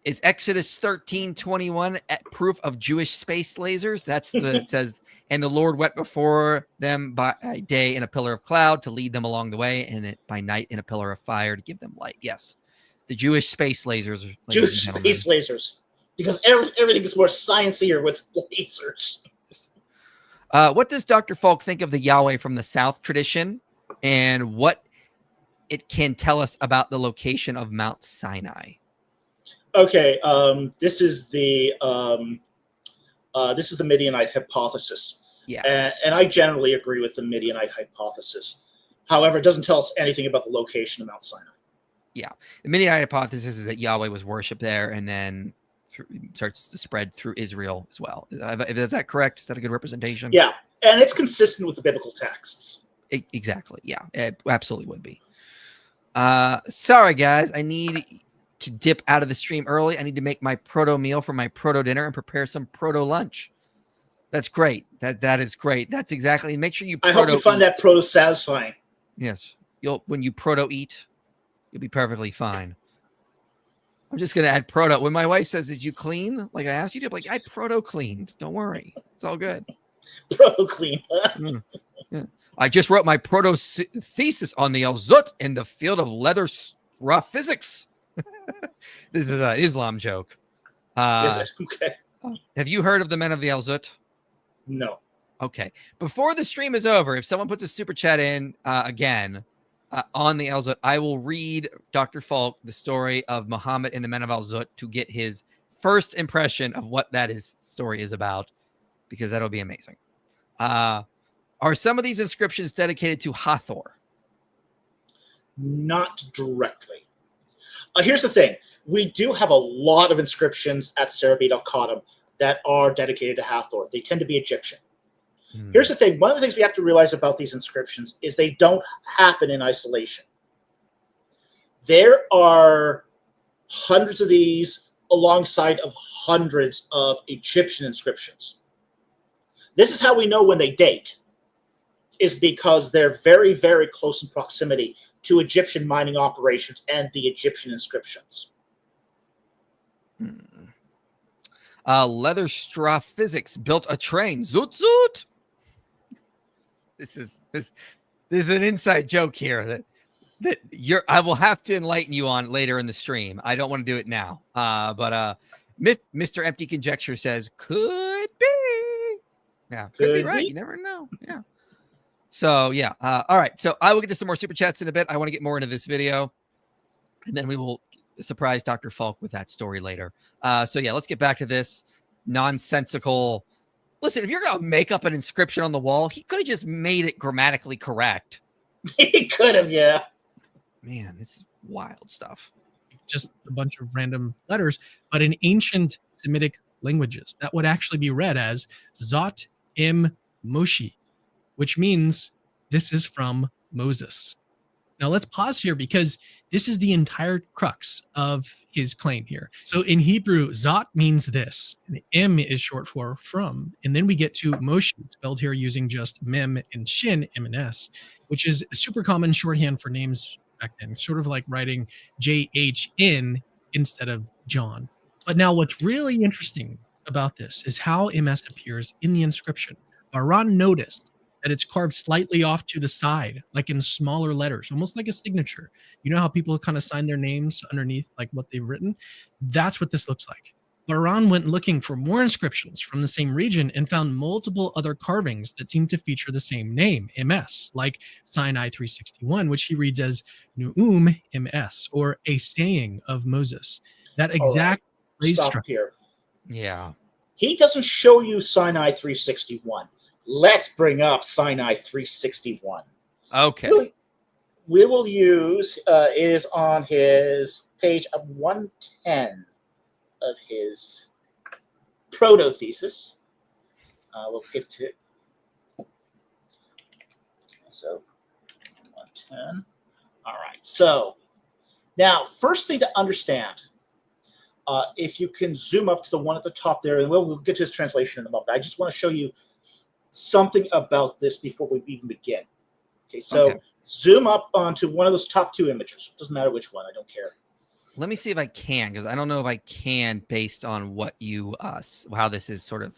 Is Exodus 13:21 proof of Jewish space lasers? That's it says, and the Lord went before them by day in a pillar of cloud to lead them along the way, and by night in a pillar of fire to give them light. Yes, the Jewish space lasers. Jewish space lasers, because everything is more sciencier with lasers. What does Dr. Falk think of the Yahweh from the South tradition, and what it can tell us about the location of Mount Sinai? Okay, this is the Midianite hypothesis. Yeah, and I generally agree with the Midianite hypothesis. However, it doesn't tell us anything about the location of Mount Sinai. Yeah, the Midianite hypothesis is that Yahweh was worshipped there, and then starts to spread through Israel as well. Is that correct? Is that a good representation? Yeah, and it's consistent with the biblical texts. Exactly. Yeah, it absolutely would be. Sorry, guys. I need to dip out of the stream early. I need to make my proto meal for my proto dinner and prepare some proto lunch. That's great. That is great. That's exactly. Make sure you. I hope you find that proto satisfying. Yes, when you proto eat, you'll be perfectly fine. I'm just gonna add proto. When my wife says, "Did you clean?" Like I asked you to, like I proto cleaned. Don't worry, it's all good. Proto-clean. Mm, yeah. I just wrote my proto-thesis on the Al-Zut in the field of leather straw physics. This is an Islam joke. Is it? Okay. Have you heard of the men of the Al-Zut? No. Okay. Before the stream is over, if someone puts a super chat in again on the Al-Zut, I will read Dr. Falk the story of Muhammad and the men of Al-Zut to get his first impression of what that story is about, because that'll be amazing. Are some of these inscriptions dedicated to Hathor? Not directly. Here's the thing. We do have a lot of inscriptions at Serebet al-Qadam that are dedicated to Hathor. They tend to be Egyptian. Here's the thing. One of the things we have to realize about these inscriptions is they don't happen in isolation. There are hundreds of these alongside of hundreds of Egyptian inscriptions. This is how we know when they date, is because they're very, very close in proximity to Egyptian mining operations and the Egyptian inscriptions. Leather straw physics built a train. Zoot zoot. This is an inside joke here that I will have to enlighten you on later in the stream. I don't want to do it now. But Mr. Empty Conjecture says could be. Yeah, could be right. You never know. Yeah. So yeah. All right. So I will get to some more super chats in a bit. I want to get more into this video, and then we will surprise Dr. Falk with that story later. So yeah, let's get back to this nonsensical. Listen, if you're going to make up an inscription on the wall, he could have just made it grammatically correct. He could have, yeah. Man, this is wild stuff. Just a bunch of random letters, but in ancient Semitic languages, that would actually be read as Zot Im Moshi, which means this is from Moses. Now let's pause here because this is the entire crux of his claim here. So in Hebrew, Zot means this, and Im is short for from, and then we get to Moshe, spelled here using just Mem and Shin, M and S, which is a super common shorthand for names back then, sort of like writing JHN instead of John. But now what's really interesting about this is how MS appears in the inscription. Baran noticed that it's carved slightly off to the side, like in smaller letters, almost like a signature. You know how people kind of sign their names underneath like what they've written? That's what this looks like. Baran went looking for more inscriptions from the same region and found multiple other carvings that seem to feature the same name, MS, like Sinai 361, which he reads as Nu'um MS, or a saying of Moses. That exact phrase Stop structure. here. Yeah. He doesn't show you Sinai 361. Let's bring up Sinai 361. Okay. We will use, it is on his page 110 of his proto-thesis. We'll get to, so 110. All right. So now, first thing to understand, if you can zoom up to the one at the top there, and we'll get to his translation in a moment. I just want to show you something about this before we even begin. Okay, so zoom up onto one of those top two images. Doesn't matter which one. I don't care. Let me see if I can, because I don't know if I can based on what you how this is sort of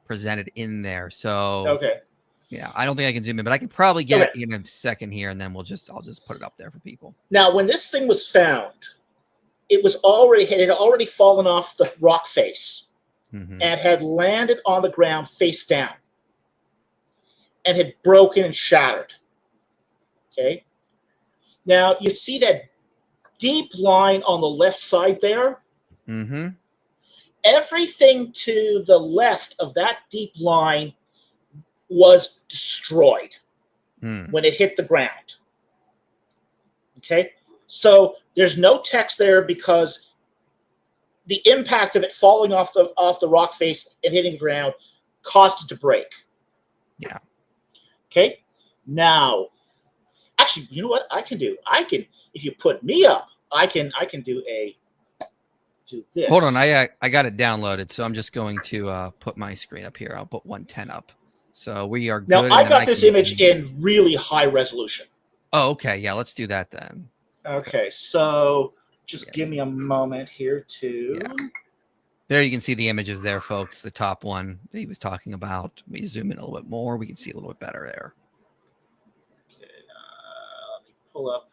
presented in there. So Okay. yeah, I don't think I can zoom in, but I can probably get it in a second here, and then I'll just put it up there for people. Now, when this thing was found, it had already fallen off the rock face and had landed on the ground face down and had broken and shattered. Okay. Now you see that deep line on the left side there. Everything to the left of that deep line was destroyed when it hit the ground. Okay. So there's no text there because the impact of it falling off the rock face and hitting the ground caused it to break. Yeah. Okay. Now, actually, you know what I can do? If you put me up, I can do this. Hold on, I got it downloaded, so I'm just going to put my screen up here. I'll put 110 up, so we are good. Now I got this image in really high resolution. Oh, okay, yeah, let's do that then. Okay, so just give me a moment here to. Yeah. There you can see the images there, folks. The top one that he was talking about. We zoom in a little bit more. We can see a little bit better there. Okay, let me pull up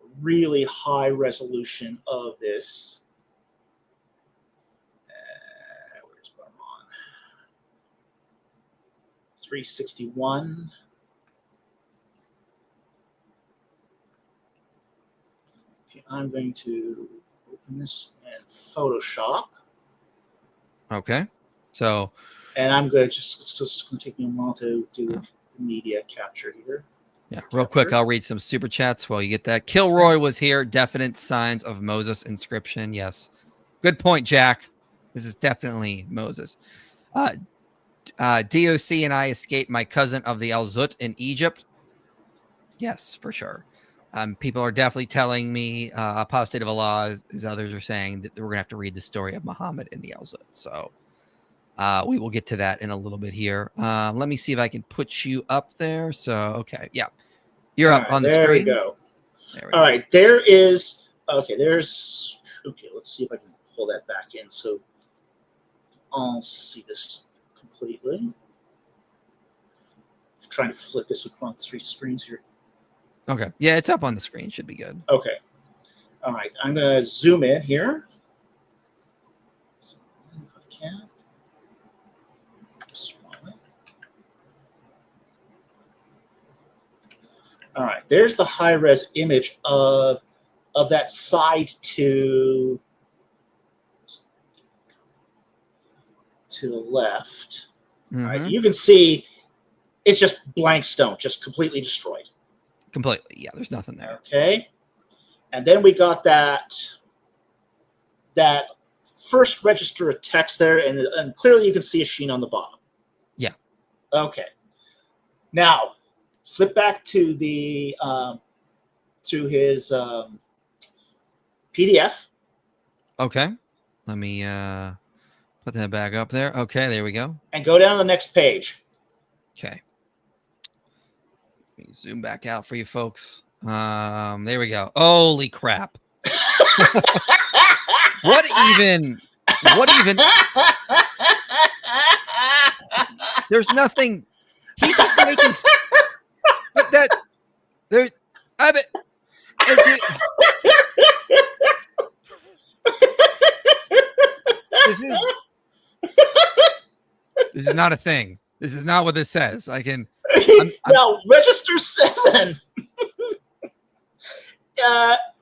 a really high resolution of this. Where's Barmon? 361. Okay, I'm going to open this in Photoshop. Okay. So, and I'm going to just going to take me a while to do the media capture here. Yeah, real quick, I'll read some super chats while you get that. Kilroy was here. Definite signs of Moses inscription. Yes. Good point, Jack. This is definitely Moses. DOC and I escaped my cousin of the El Zut in Egypt. Yes, for sure. People are definitely telling me apostate of Allah, as others are saying, that we're going to have to read the story of Muhammad in the El Zut. So we will get to that in a little bit here. Let me see if I can put you up there. So, okay. Yeah. You're up on the screen. There we go. All right. There is, okay, there's, okay, let's see if I can pull that back in. So I'll see this completely. I'm trying to flip this across 3 screens here. Okay. Yeah, it's up on the screen. Should be good. Okay. All right. I'm going to zoom in here. So if I can. All right. There's the high-res image of that side to the left. Mm-hmm. All right. You can see it's just blank stone, just completely destroyed. Completely. Yeah, there's nothing there. Okay. And then we got that first register of text there, and clearly you can see a sheen on the bottom. Yeah. Okay. Now, flip back to the to his PDF. Okay. Let me put that back up there. Okay, there we go. And go down to the next page. Okay. Let me zoom back out for you folks. There we go. Holy crap. What even there's nothing. He's just making but that there's I bet this is not a thing. This is not what this says. Now, register 7.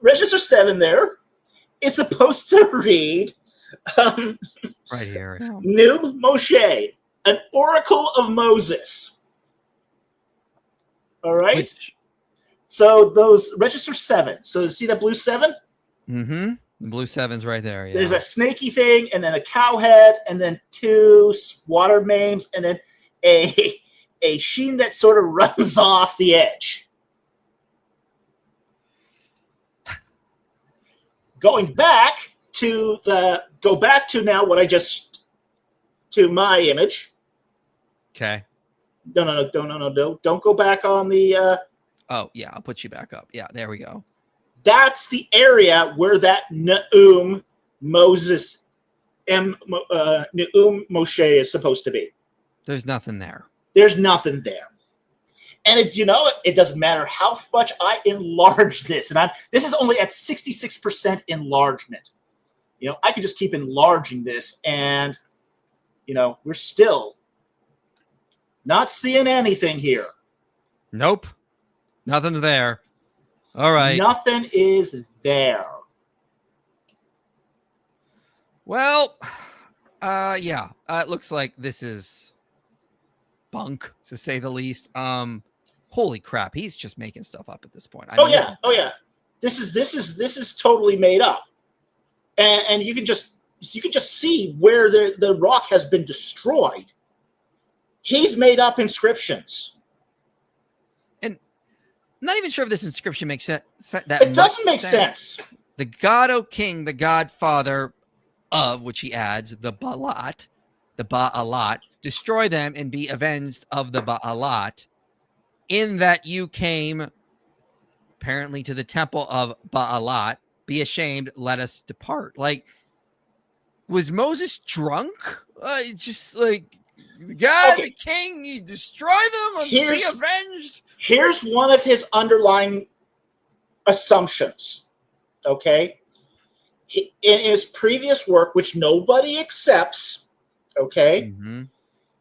Register 7 there is supposed to read right here. Nub Moshe, an oracle of Moses. All right. So those register 7. So see that blue 7? Mm-hmm. The blue 7's right there. Yeah. There's a snaky thing, and then a cow head, and then 2 water names, and then a sheen that sort of runs off the edge. Go back to now what I just to my image. Okay. No. Don't go back on the. Oh yeah, I'll put you back up. Yeah, there we go. That's the area where that Neum Moses, Neum Moshe is supposed to be. There's nothing there. There's nothing there. And it doesn't matter how much I enlarge this, and this is only at 66% enlargement. I could just keep enlarging this, and we're still not seeing anything here. Nope, nothing's there. All right, nothing is there. Well, yeah, it looks like this is bunk, to say the least. Holy crap, he's just making stuff up at this point. Oh yeah. This is totally made up, and you can just see where the rock has been destroyed. He's made up inscriptions, and I'm not even sure if this inscription makes sense. It doesn't make sense. The God, O King, the Godfather of which he adds the Baalat, destroy them and be avenged of the Baalat. In that you came, apparently, to the temple of Baalat, be ashamed, let us depart. Like, Was Moses drunk? Just like God, Okay. the king, you destroy them and be avenged. Here's one of his underlying assumptions. Okay, in his previous work, which nobody accepts, okay,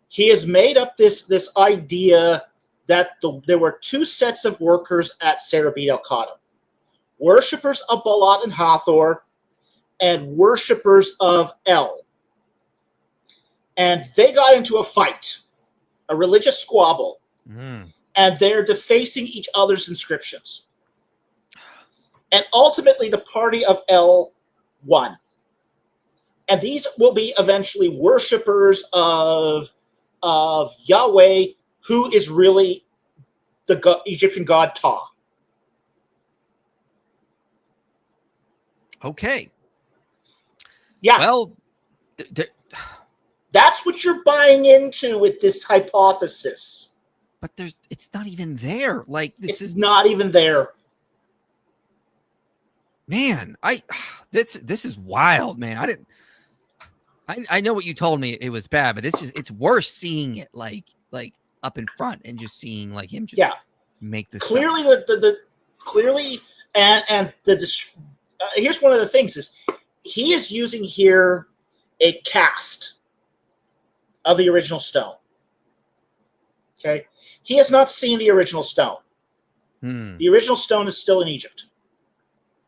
he has made up this idea that there were two sets of workers at Sarabit el-Khadim: worshippers of Balat and Hathor, and worshippers of El. And they got into a fight, a religious squabble, and they're defacing each other's inscriptions. And ultimately, the party of El won. And these will be eventually worshippers of Yahweh, who is really the Egyptian god Ptah. Okay. Yeah. Well, that's what you're buying into with this hypothesis. But it's not even there. Like this is not even there. Man, this is wild, man. I know what you told me it was bad, but it's worse seeing it like up in front and just seeing like him just make this clearly stuff. clearly and here's one of the things is he is using here a cast of the original stone. Okay, he has not seen the original stone. The original stone is still in Egypt,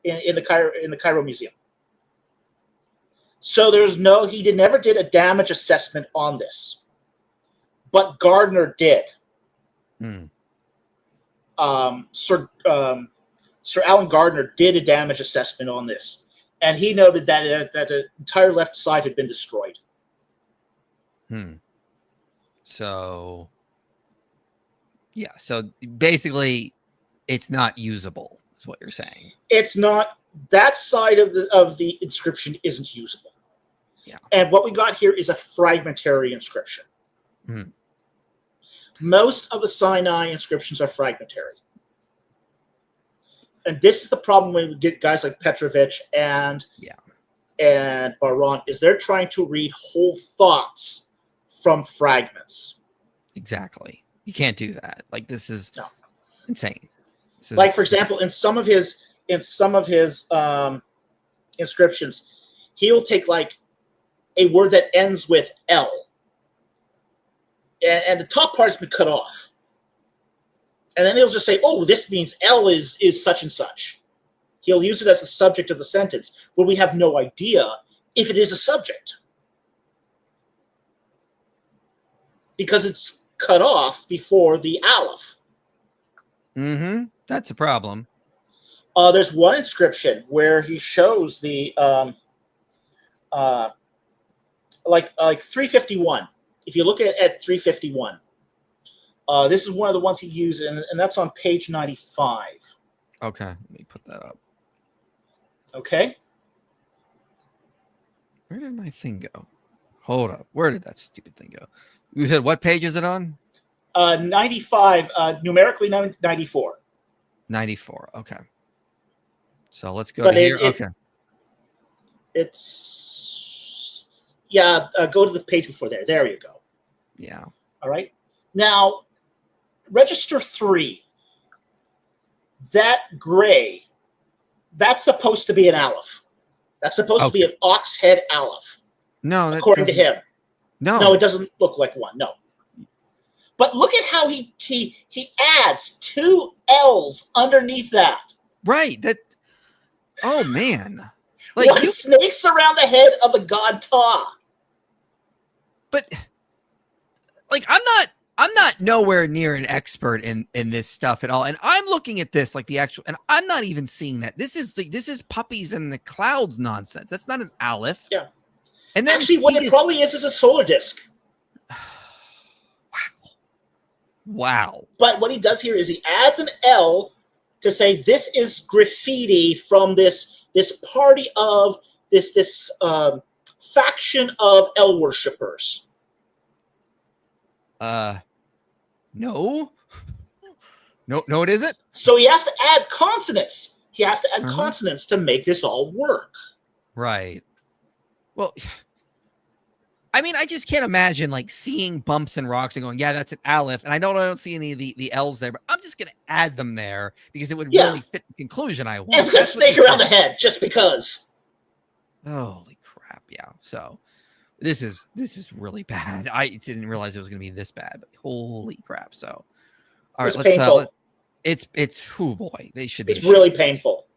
in the Cairo Museum. So he never did a damage assessment on this, but Gardner did. Sir Alan Gardner did a damage assessment on this, and he noted that the entire left side had been destroyed. So, yeah. So basically, it's not usable, is what you're saying. It's not. That side of the inscription isn't usable. Yeah. And what we got here is a fragmentary inscription. Most of the Sinai inscriptions are fragmentary. And this is the problem when we get guys like Petrovich and Baron, is they're trying to read whole thoughts from fragments. Exactly. You can't do that. Like this is insane. This is like, for example, in some of his inscriptions, he will take like a word that ends with L, and the top part has been cut off, and then he'll just say, "Oh, this means L is such and such." He'll use it as the subject of the sentence, where we have no idea if it is a subject because it's cut off before the aleph. That's a problem. There's one inscription where he shows the like 351. If you look at 351, this is one of the ones he used, and that's on page 95. Okay, let me put that up. Okay. Where did my thing go? Hold up. Where did that stupid thing go? You said what page is it on? 95, numerically 94. 94. Okay. So let's go to here. Okay. It's go to the page before there. There you go. Yeah. All right. Now, register 3. That gray, that's supposed to be an aleph. That's supposed to be an ox head aleph. No, according to him. No, it doesn't look like one. No. But look at how he adds 2 L's underneath that. Right. That. Oh man. Like snakes around the head of the god Ptah. But like I'm not nowhere near an expert in this stuff at all. And I'm looking at this like the actual, and I'm not even seeing that. This is puppies in the clouds nonsense. That's not an aleph. Yeah. And then actually what it probably is a solar disk. Wow. But what he does here is he adds an L to say this is graffiti from this party of this faction of El worshippers. No, it isn't. So he has to add consonants. He has to add consonants to make this all work. Right. Well, I mean, I just can't imagine like seeing bumps and rocks and going, yeah, that's an aleph. And I don't see any of the L's there, but I'm just going to add them there because it would really fit the conclusion I want. And it's going to snake around the head just because. Holy crap. Yeah. So this is really bad. I didn't realize it was going to be this bad, but holy crap. So, all right, painful. It's oh boy, they should be. It's really painful.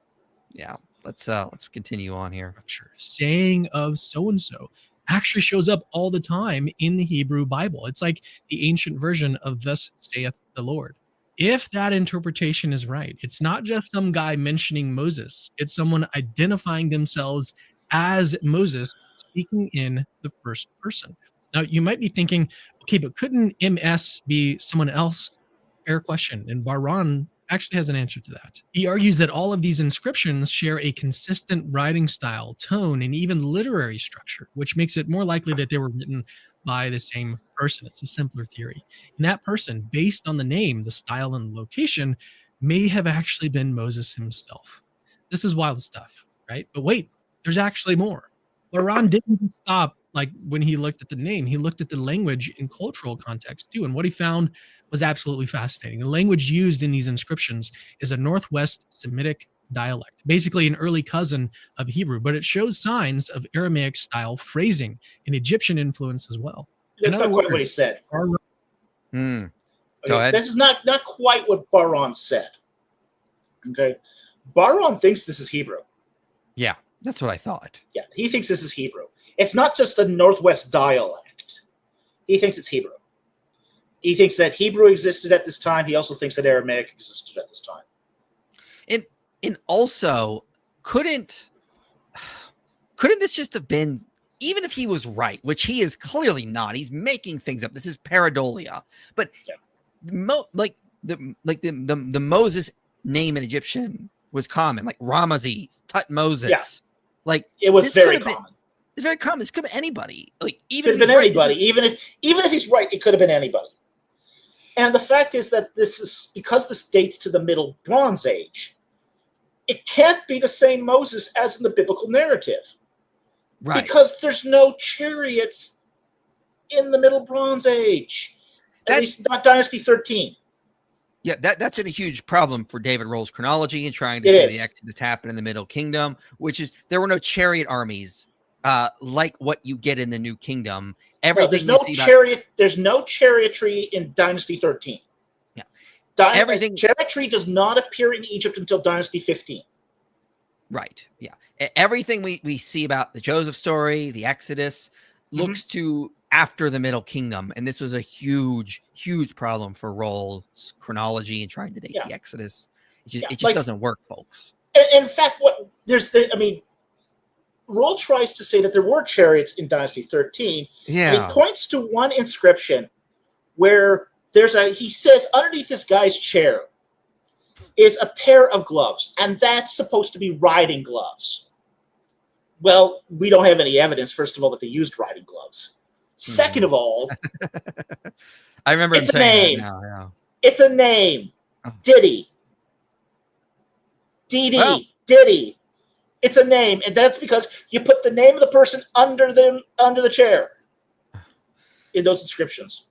Yeah. Let's continue on here. Saying of so-and-so actually shows up all the time in the Hebrew Bible. It's like the ancient version of thus saith the Lord. If that interpretation is right, it's not just some guy mentioning Moses. It's someone identifying themselves as Moses speaking in the first person. Now, you might be thinking, okay, but couldn't MS be someone else? Fair question. And Baran actually has an answer to that. He argues that all of these inscriptions share a consistent writing style, tone, and even literary structure, which makes it more likely that they were written by the same person. It's a simpler theory. And that person, based on the name, the style, and the location, may have actually been Moses himself. This is wild stuff, right? But wait, there's actually more. Baran didn't stop like when he looked at the name, he looked at the language in cultural context too. And what he found was absolutely fascinating. The language used in these inscriptions is a Northwest Semitic dialect, basically an early cousin of Hebrew, but it shows signs of Aramaic style phrasing and Egyptian influence as well. That's not quite what he said. Go ahead. This is not quite what Baran said. Okay. Baran thinks this is Hebrew. Yeah, that's what I thought. Yeah, he thinks this is Hebrew. It's not just a Northwest dialect. He thinks it's Hebrew. He thinks that Hebrew existed at this time. He also thinks that Aramaic existed at this time. And also, couldn't this just have been, even if he was right, which he is clearly not, he's making things up. This is pareidolia. But the Moses name in Egyptian was common, like Ramesses, Tutmosis. Yeah. Like it was very common. It's very common. This could have been anybody. Like even could have been anybody. Even if he's right, it could have been anybody. And the fact is that this is because this dates to the Middle Bronze Age. It can't be the same Moses as in the biblical narrative. Right. Because there's no chariots in the Middle Bronze Age. At least not Dynasty 13. Yeah, that's a huge problem for David Roll's chronology and trying to say the Exodus happened in the Middle Kingdom, which is there were no chariot armies like what you get in the New Kingdom. There's no chariotry in Dynasty 13. Chariotry does not appear in Egypt until Dynasty 15. Right. Yeah. Everything we see about the Joseph story, the Exodus, looks to after the Middle Kingdom. And this was a huge, huge problem for Roll's chronology and trying to date the Exodus. It just doesn't work, folks. In fact, Roll tries to say that there were chariots in Dynasty 13. Yeah. And he points to one inscription where he says underneath this guy's chair is a pair of gloves, and that's supposed to be riding gloves. Well, we don't have any evidence, first of all, that they used riding gloves. Second of all, I remember it's him a saying name. That now, yeah. It's a name. Oh. Diddy. Diddy. It's a name, and that's because you put the name of the person under the chair in those inscriptions.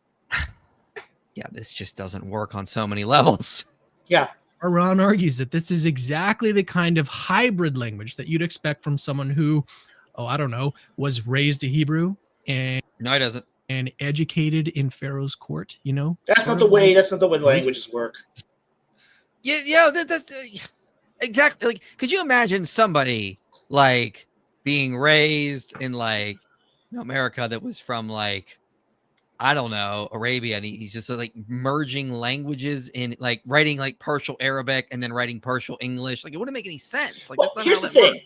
Yeah, this just doesn't work on so many levels. Yeah. Baran argues that this is exactly the kind of hybrid language that you'd expect from someone who, was raised a Hebrew and no, it doesn't. And educated in Pharaoh's court. That's not the way languages work. Yeah, that's exactly. Like, could you imagine somebody like being raised in America that was from Arabia, and he's just merging languages in writing partial Arabic and then writing partial English. It wouldn't make any sense. Here's the thing.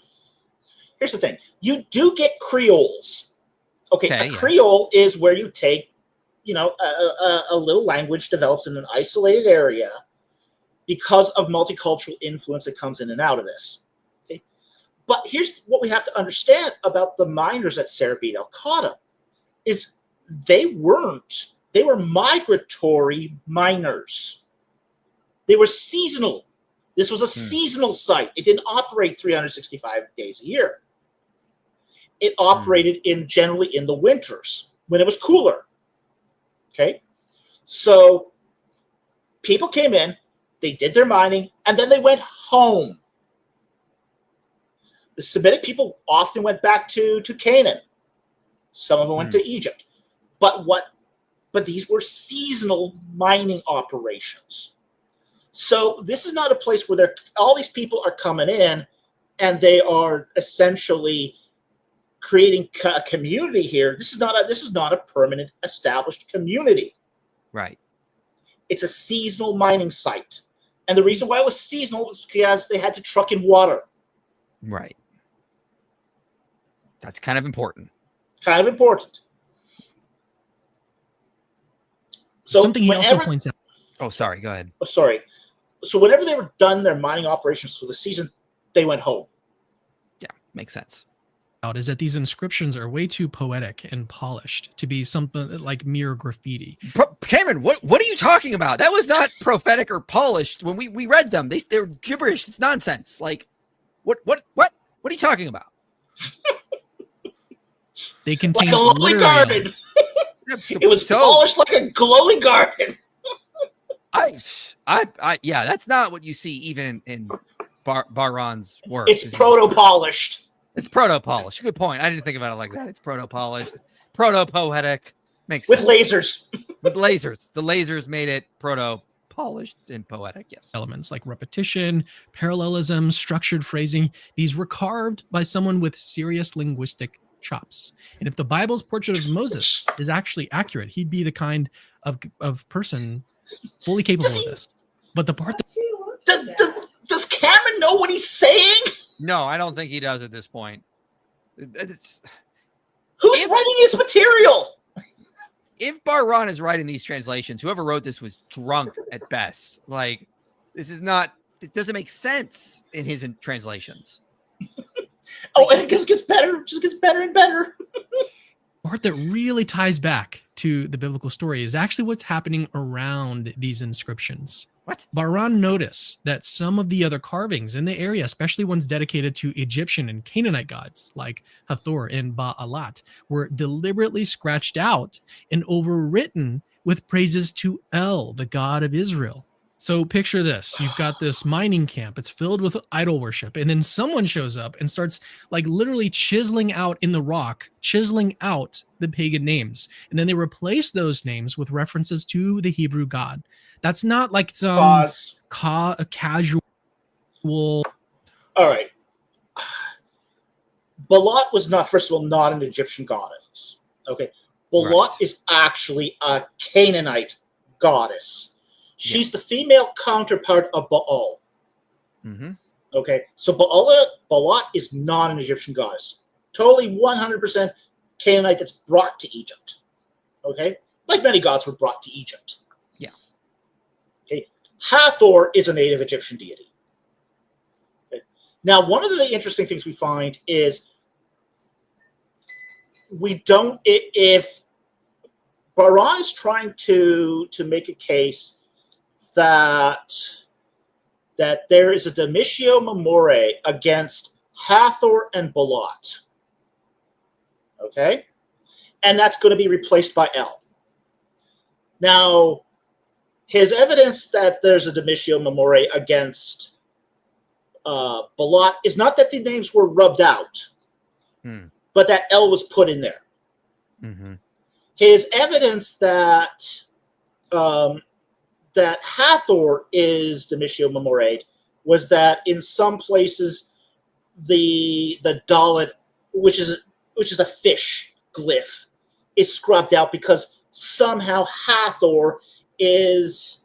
Here's the thing. You do get Creoles. Okay, Creole is where you take, a little language develops in an isolated area because of multicultural influence that comes in and out of this. Okay? But here's what we have to understand about the miners at Serebet el-Khata is they were migratory miners. They were seasonal. This was a seasonal site. It didn't operate 365 days a year. it operated generally in the winters when it was cooler. Okay, so people came in, they did their mining, and then they went home. The Semitic people often went back to Canaan. Some of them went to Egypt. But these were seasonal mining operations. So this is not a place where all these people are coming in and they are essentially creating a community here. This is not a permanent established community. Right. It's a seasonal mining site. And the reason why it was seasonal was because they had to truck in water. Right. That's kind of important. Kind of important. So something he also points out. Oh, sorry. Go ahead. Oh, sorry. So whenever they were done their mining operations for the season, they went home. Yeah, makes sense. Is that these inscriptions are way too poetic and polished to be something like mere graffiti. Cameron, what are you talking about? That was not prophetic or polished when we read them. They're gibberish. It's nonsense. Like, what are you talking about? They contain like a lovely garden. It was polished like a glowing garden. Yeah, that's not what you see even in Baron's work. It's proto-polished. It's proto-polished. Good point. I didn't think about it like that. It's proto-polished, proto-poetic. Makes with sense. Lasers. With lasers. The lasers made it proto-polished and poetic. Yes. Elements like repetition, parallelism, structured phrasing. These were carved by someone with serious linguistic chops. And if the Bible's portrait of Moses is actually accurate, he'd be the kind of person fully capable of this. But the part does Cameron know what he's saying? No, I don't think he does at this point. Who's writing his material? If Baron is writing these translations, whoever wrote this was drunk at best. Like, this is not, it doesn't make sense in his translations. Oh, and it just gets better. Just gets better and better. Part that really ties back to the biblical story is actually what's happening around these inscriptions. What? Baron noticed that some of the other carvings in the area, especially ones dedicated to Egyptian and Canaanite gods like Hathor and Baalat, were deliberately scratched out and overwritten with praises to El, the god of Israel. So picture this. You've got this mining camp. It's filled with idol worship. And then someone shows up and starts like literally chiseling out in the rock, chiseling out the pagan names. And then they replace those names with references to the Hebrew God. That's not like some casual. All right. Baalat was not, first of all, not an Egyptian goddess. Okay. Baalat is actually a Canaanite goddess. She's the female counterpart of Baal. Mm-hmm. Okay, so Baalat is not an Egyptian goddess. Totally 100% Canaanite that's brought to Egypt. Okay, like many gods were brought to Egypt. Yeah. Okay, Hathor is a native Egyptian deity. Okay. Now, one of the interesting things we find is if Baron is trying to make a case that there is a Demitio Memoriae against Hathor and Baalat. Okay? And that's going to be replaced by El. Now, his evidence that there's a Demitio Memoriae against Baalat is not that the names were rubbed out, but that El was put in there. Mm-hmm. His evidence that Hathor is Demitio Memoriae was that in some places the Dalet, which is a fish glyph, is scrubbed out because somehow Hathor is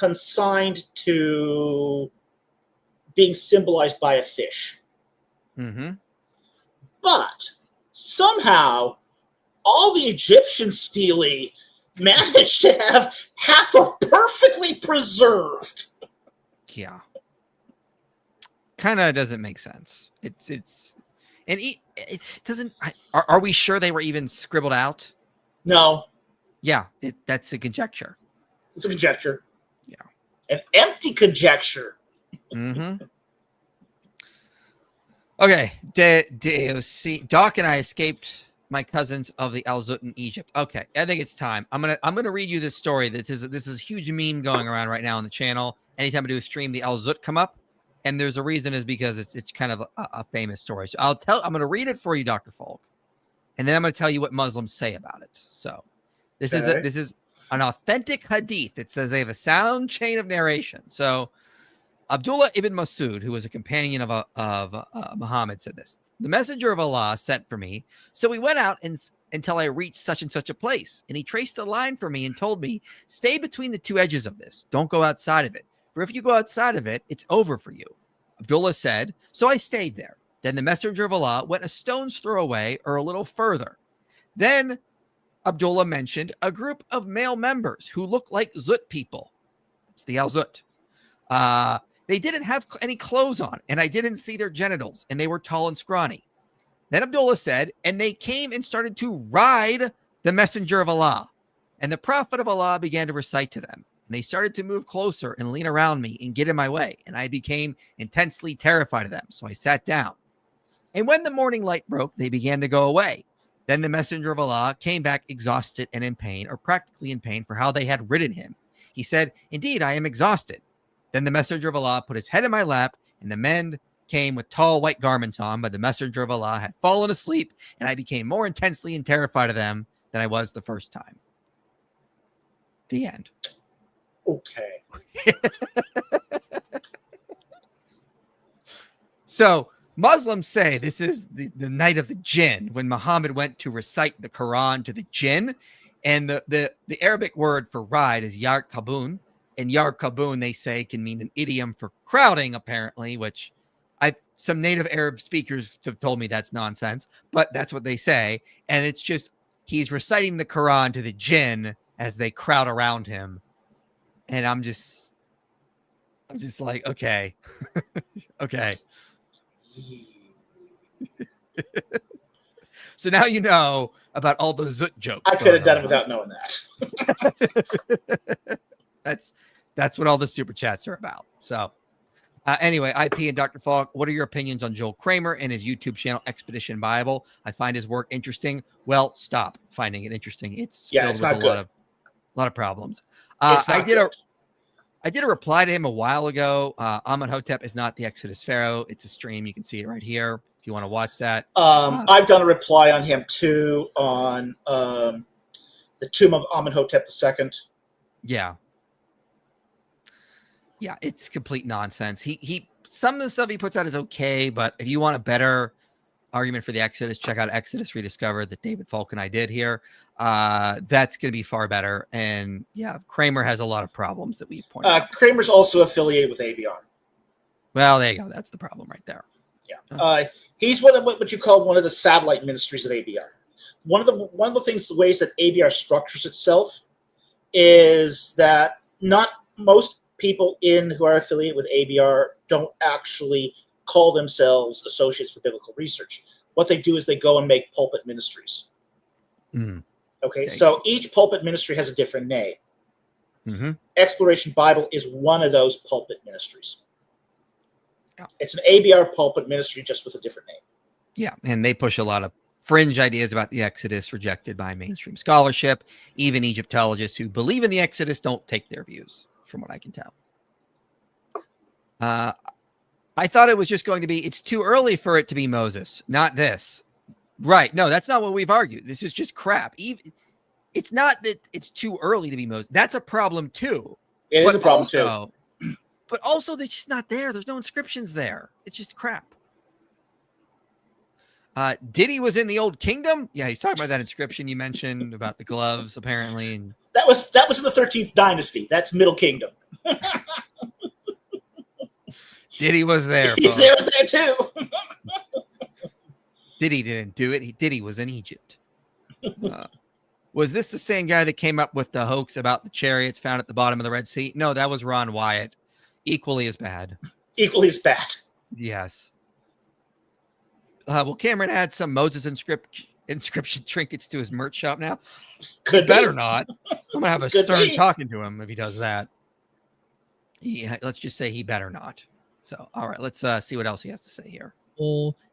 consigned to being symbolized by a fish. Mm-hmm. But somehow all the Egyptian stele managed to have Hathor perfectly preserved. Yeah. Kind of doesn't make sense. It doesn't. Are we sure they were even scribbled out? No. Yeah, that's a conjecture. It's a conjecture. Yeah. An empty conjecture. Mm-hmm. Okay, Doc and I escaped my cousins of the Al Zut in Egypt. Okay, I think it's time. I'm gonna read you this story. This is a huge meme going around right now on the channel. Anytime I do a stream, the Al Zut come up, and there's a reason is because it's kind of a famous story. So I'm gonna read it for you, Dr. Falk, and then I'm gonna tell you what Muslims say about it. So this is an authentic hadith. It says they have a sound chain of narration. So Abdullah ibn Masud, who was a companion of Muhammad, said this: "The messenger of Allah sent for me, so we went out until I reached such and such a place, and he traced a line for me and told me, 'Stay between the two edges of this. Don't go outside of it, for if you go outside of it, it's over for you.' Abdullah said, so I stayed there. Then the messenger of Allah went a stone's throw away or a little further. Then Abdullah mentioned a group of male members who looked like Zut people. It's the Al Zut. They didn't have any clothes on, and I didn't see their genitals, and they were tall and scrawny. Then Abdullah said, and they came and started to ride the messenger of Allah. And the prophet of Allah began to recite to them. And they started to move closer and lean around me and get in my way. And I became intensely terrified of them. So I sat down. And when the morning light broke, they began to go away. Then the messenger of Allah came back exhausted and in pain, or practically in pain, for how they had ridden him. He said, indeed, I am exhausted. Then the messenger of Allah put his head in my lap, and the men came with tall white garments on, but the messenger of Allah had fallen asleep, and I became more intensely and terrified of them than I was the first time. The end. Okay. So Muslims say this is the night of the jinn, when Muhammad went to recite the Quran to the jinn, and the Arabic word for ride is yarkabun. And yarkabun, they say, can mean an idiom for crowding, apparently, which some native Arab speakers have told me that's nonsense, but that's what they say. And it's just, he's reciting the Quran to the jinn as they crowd around him. And I'm just like, okay. Okay. So now you know about all those Zut jokes. I could have done it without knowing that. That's what all the super chats are about. So anyway, IP and Dr. Falk, what are your opinions on Joel Kramer and his YouTube channel Expedition Bible? I find his work interesting. Well, stop finding it interesting. It's filled with a lot of problems. I did a reply to him a while ago. Amenhotep is not the Exodus Pharaoh. It's a stream. You can see it right here if you want to watch that. I've done a reply on him too, on the tomb of Amenhotep II. Yeah. Yeah, it's complete nonsense. He some of the stuff he puts out is okay, but if you want a better argument for the Exodus, check out Exodus Rediscovered that David Falk and I did here. That's going to be far better. And yeah, Kramer has a lot of problems that we've pointed out. Kramer's also affiliated with ABR. Well, there you go. That's the problem right there. Yeah. He's what you call one of the satellite ministries of ABR. One of the ways that ABR structures itself is that not most people who are affiliated with ABR don't actually call themselves Associates for Biblical Research. What they do is they go and make pulpit ministries. Mm. Okay, so each pulpit ministry has a different name. Mm-hmm. Exploration Bible is one of those pulpit ministries. Yeah. It's an ABR pulpit ministry just with a different name. Yeah, and they push a lot of fringe ideas about the Exodus rejected by mainstream scholarship. Even Egyptologists who believe in the Exodus don't take their views, from what I can tell. I thought it was just going to be, it's too early for it to be Moses, not this. Right. No, that's not what we've argued. This is just crap. It's not that it's too early to be Moses. That's a problem too. It is a problem too. But also, it's just not there. There's no inscriptions there. It's just crap. Diddy was in the Old Kingdom. Yeah, he's talking about that inscription you mentioned about the gloves, apparently. And that was in the 13th dynasty. That's Middle Kingdom. Diddy was there. He's there too. Diddy didn't do it. Diddy was in Egypt. Was this the same guy that came up with the hoax about the chariots found at the bottom of the Red Sea? No, that was Ron Wyatt. Equally as bad. Equally as bad. Yes. Will Cameron add some Moses inscription trinkets to his merch shop now? Could better not. I'm gonna have a Could stern be. talking to him if he does that. Let's just say he better not. So, all right, let's see what else he has to say here.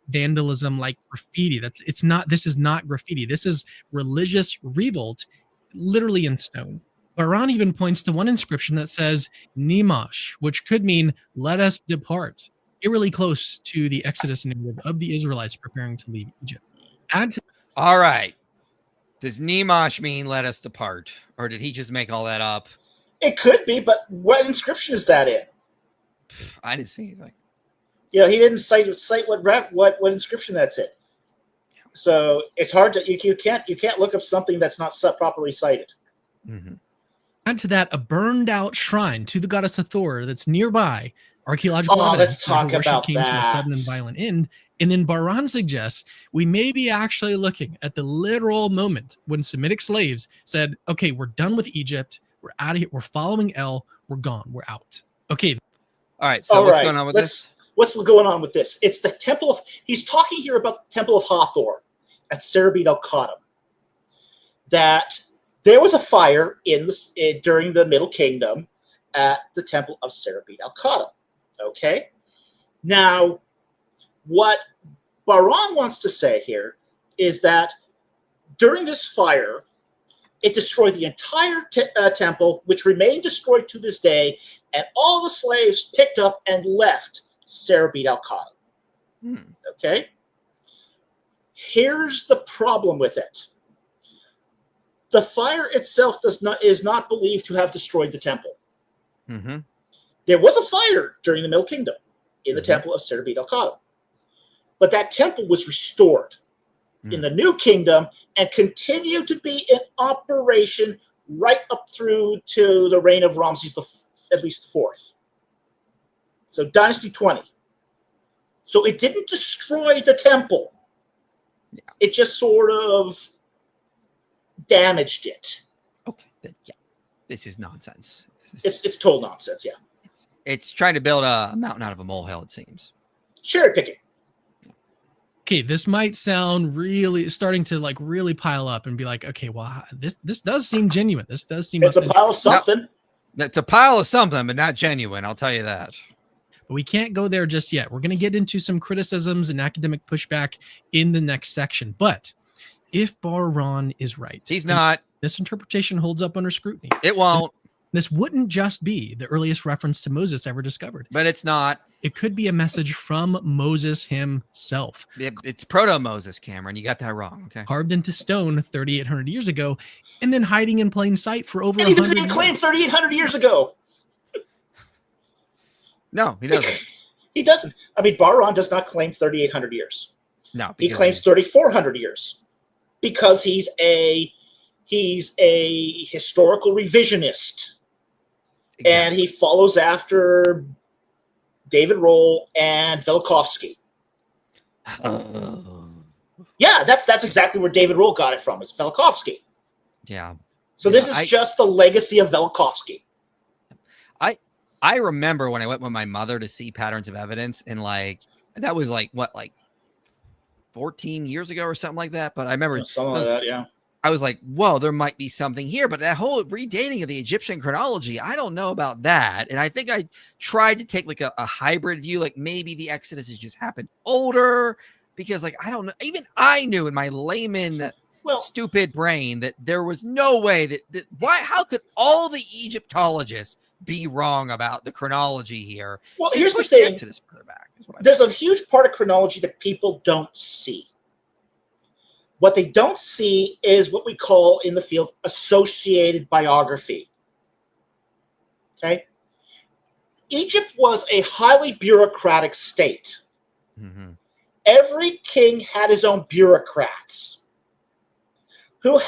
vandalism like graffiti. This is not graffiti. This is religious revolt, literally in stone. Baran even points to one inscription that says Nimash, which could mean let us depart. Eerily close to the Exodus narrative of the Israelites preparing to leave Egypt. All right. Does Nimash mean let us depart? Or did he just make all that up? It could be, but what inscription is that in? I didn't see anything. He didn't cite what inscription that's in. So it's hard to you can't look up something that's not properly cited. Mm-hmm. Add to that a burned out shrine to the goddess Hathor that's nearby. Archaeological let's talk worship about came to a that. sudden and violent end. And then Baran suggests we may be actually looking at the literal moment when Semitic slaves said, okay, we're done with Egypt. We're out of here. We're following El. We're gone. We're out. Okay. All right. So what's going on with this? What's going on with this? It's the temple of, he's talking here about the temple of Hathor at Serebit el-Khadim. That there was a fire during the Middle Kingdom at the temple of Serebit el-Khadim. Okay? Now, what Baran wants to say here is that during this fire, it destroyed the entire temple, which remained destroyed to this day, and all the slaves picked up and left Serebit el-Khadim. Okay? Here's the problem with it. The fire itself is not believed to have destroyed the temple. Mm-hmm. There was a fire during the Middle Kingdom in the temple of Serebit el-Khadim. But that temple was restored in the New Kingdom and continued to be in operation right up through to the reign of Ramses at least fourth. So Dynasty 20. So it didn't destroy the temple. Yeah. It just sort of damaged it. Okay. Yeah. This is nonsense. It's total nonsense, yeah. It's trying to build a mountain out of a molehill, it seems. Cherry picking. Okay, this might sound really starting to like really pile up and be like, okay, well, this does seem genuine. This does seem it's a pile of something. No, it's a pile of something, but not genuine. I'll tell you that. But we can't go there just yet. We're going to get into some criticisms and academic pushback in the next section. But if Baran is right, he's not. This interpretation holds up under scrutiny. It won't. This wouldn't just be the earliest reference to Moses ever discovered. But it's not. It could be a message from Moses himself. It's proto-Moses, Cameron. You got that wrong, okay? Carved into stone 3,800 years ago, and then hiding in plain sight for over 100 years. And he doesn't even claim 3,800 years ago. No, he doesn't. He doesn't. I mean, Baran does not claim 3,800 years. No. He claims 3,400 years because he's a historical revisionist. Exactly. And he follows after David Rohl and Velikovsky. Yeah, that's exactly where David Rohl got it from. It's Velikovsky. Yeah. So this is just the legacy of Velikovsky. I remember when I went with my mother to see Patterns of Evidence, and that was 14 years ago or something like that. But I remember something like that, yeah. I was like, whoa, there might be something here. But that whole redating of the Egyptian chronology, I don't know about that. And I think I tried to take a hybrid view, like maybe the Exodus has just happened older, because I don't know. Even I knew in my layman, stupid brain that there was no way that how could all the Egyptologists be wrong about the chronology here? Well, here's the thing. Exodus further back, there's a huge part of chronology that people don't see. What they don't see is what we call in the field associated biography. Okay? Egypt was a highly bureaucratic state. Mm-hmm. Every king had his own bureaucrats who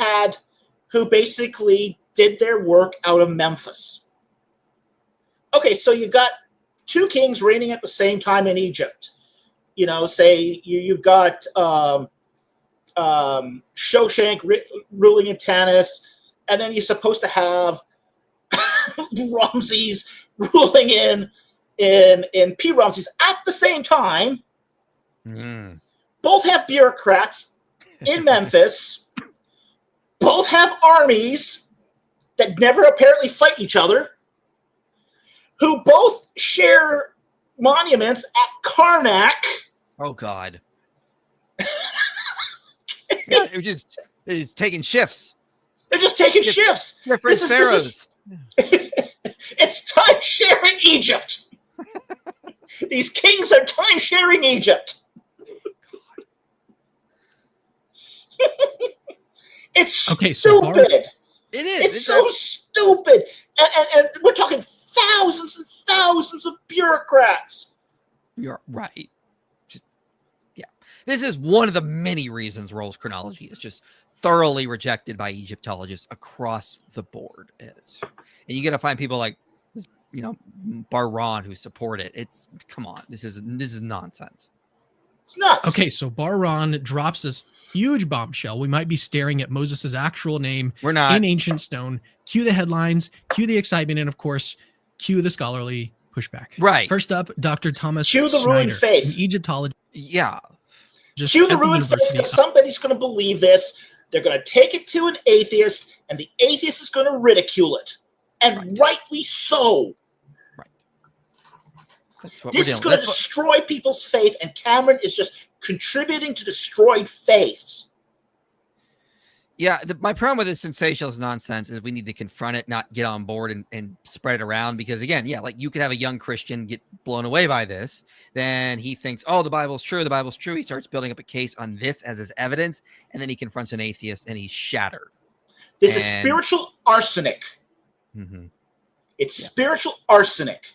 basically did their work out of Memphis. Okay, so you got two kings reigning at the same time in Egypt. Say you've got Shoshank ruling in Tanis, and then you're supposed to have Ramses ruling in P-Ramses at the same time. Mm. Both have bureaucrats in Memphis. Both have armies that never apparently fight each other, who both share monuments at Karnak. Oh, God. Yeah, it's taking shifts. They're just taking shifts. Different pharaohs. It's time-sharing Egypt. These kings are time-sharing Egypt. It's Okay, stupid. It is. It's so stupid. And we're talking thousands and thousands of bureaucrats. You're right. Yeah. This is one of the many reasons Roll's chronology is just thoroughly rejected by Egyptologists across the board. And you got to find people like, Bar-Ron who support it. It's, come on. This is nonsense. It's nuts. Okay, so Bar-Ron drops this huge bombshell. We might be staring at Moses' actual name We're not. in ancient stone. Cue the headlines, cue the excitement, and of course, cue the scholarly pushback. Right. First up, Dr. Thomas Cue the ruined Schneider, faith. an Egyptologist. Yeah. Cue the ruined faith, because somebody's going to believe this. They're going to take it to an atheist, and the atheist is going to ridicule it. And rightly so. Right. That's what This we're is doing. going to destroy people's faith, and Cameron is just contributing to destroyed faiths. Yeah, my problem with this sensationalist nonsense is we need to confront it, not get on board and spread it around. Because again, like you could have a young Christian get blown away by this. Then he thinks, oh, the Bible's true. The Bible's true. He starts building up a case on this as his evidence. And then he confronts an atheist and he's shattered. This is spiritual arsenic. Mm-hmm. It's spiritual arsenic.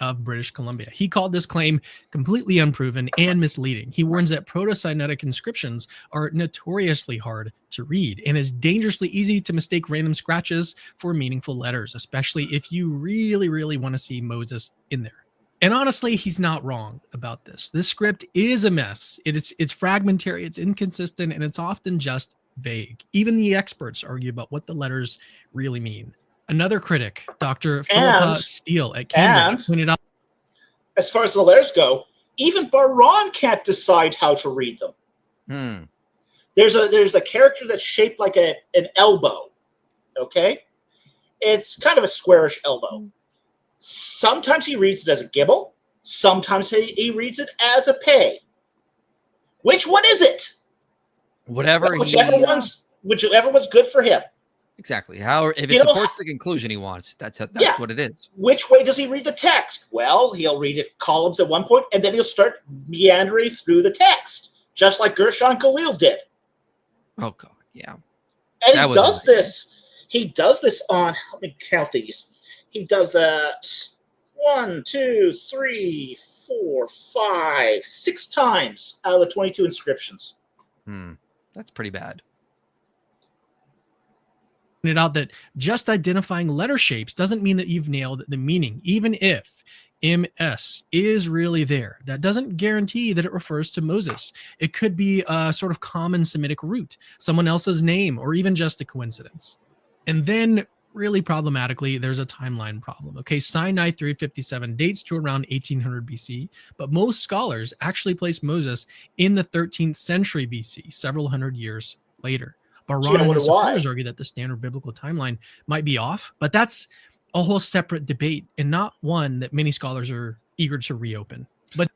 Of British Columbia. He called this claim completely unproven and misleading. He warns that proto-Sinaitic inscriptions are notoriously hard to read and is dangerously easy to mistake random scratches for meaningful letters, especially if you really, really want to see Moses in there. And honestly, he's not wrong about this. This script is a mess. It's fragmentary, it's inconsistent, and it's often just vague. Even the experts argue about what the letters really mean. Another critic, Dr. Philippa Steele at Cambridge, pointed out, as far as the letters go, even Bar-Ron can't decide how to read them. There's a character that's shaped like an elbow. Okay, it's kind of a squarish elbow. Sometimes he reads it as a gibble. Sometimes he reads it as a pay. Which one is it? Whichever one's good for him. Exactly. If it supports the conclusion he wants, that's what it is. Which way does he read the text? Well, he'll read it columns at one point, and then he'll start meandering through the text, just like Gershon Khalil did. Oh God, yeah. And he does this. He does this on. Let me count these. He does that 1, 2, 3, 4, 5, 6 times out of the 22 inscriptions. That's pretty bad. Pointed out that just identifying letter shapes doesn't mean that you've nailed the meaning. Even if MS is really there, that doesn't guarantee that it refers to Moses. It could be a sort of common Semitic root, someone else's name, or even just a coincidence. And then really problematically, there's a timeline problem. Okay, Sinai 357 dates to around 1800 BC, but most scholars actually place Moses in the 13th century BC, several hundred years later. Bar-Ron and his supporters argue that the standard biblical timeline might be off, but that's a whole separate debate and not one that many scholars are eager to reopen. But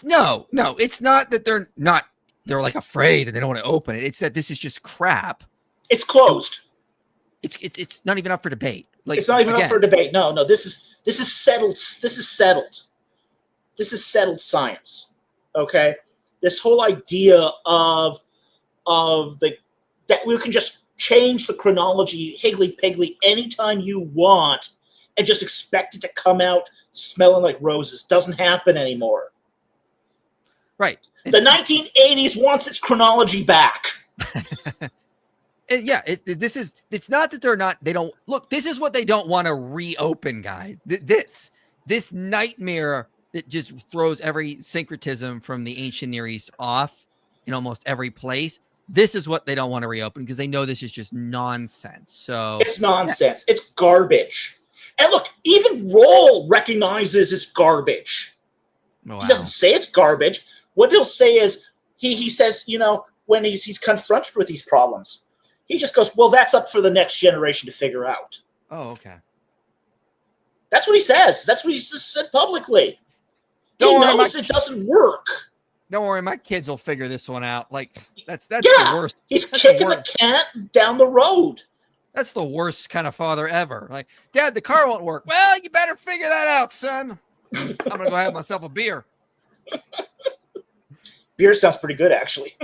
no, it's not that they're like afraid and they don't want to open it. It's that this is just crap. It's closed. It's not even up for debate. Like, it's not even up for debate. No, this is settled. This is settled. This is settled science. Okay, this whole idea of that we can just change the chronology higgly-piggly anytime you want and just expect it to come out smelling like roses doesn't happen anymore. Right. The 1980s wants its chronology back. It's not that they don't look, this is what they don't want to reopen, guys. This nightmare that just throws every syncretism from the ancient Near East off in almost every place. This is what they don't want to reopen because they know this is just nonsense. So it's nonsense. Yeah. It's garbage. And look, even Roll recognizes it's garbage. Oh, wow. He doesn't say it's garbage. What he'll say is he says, when he's confronted with these problems, he just goes, well, that's up for the next generation to figure out. Oh, okay. That's what he says. That's what he just said publicly. He knows it doesn't work. Don't worry, my kids will figure this one out. Like that's Yeah, the worst. he's That's the kicking the worst. can down the road. That's the worst kind of father ever. Like, Dad, the car won't work. Well, you better figure that out, son. I'm gonna go have myself a beer. Beer sounds pretty good, actually.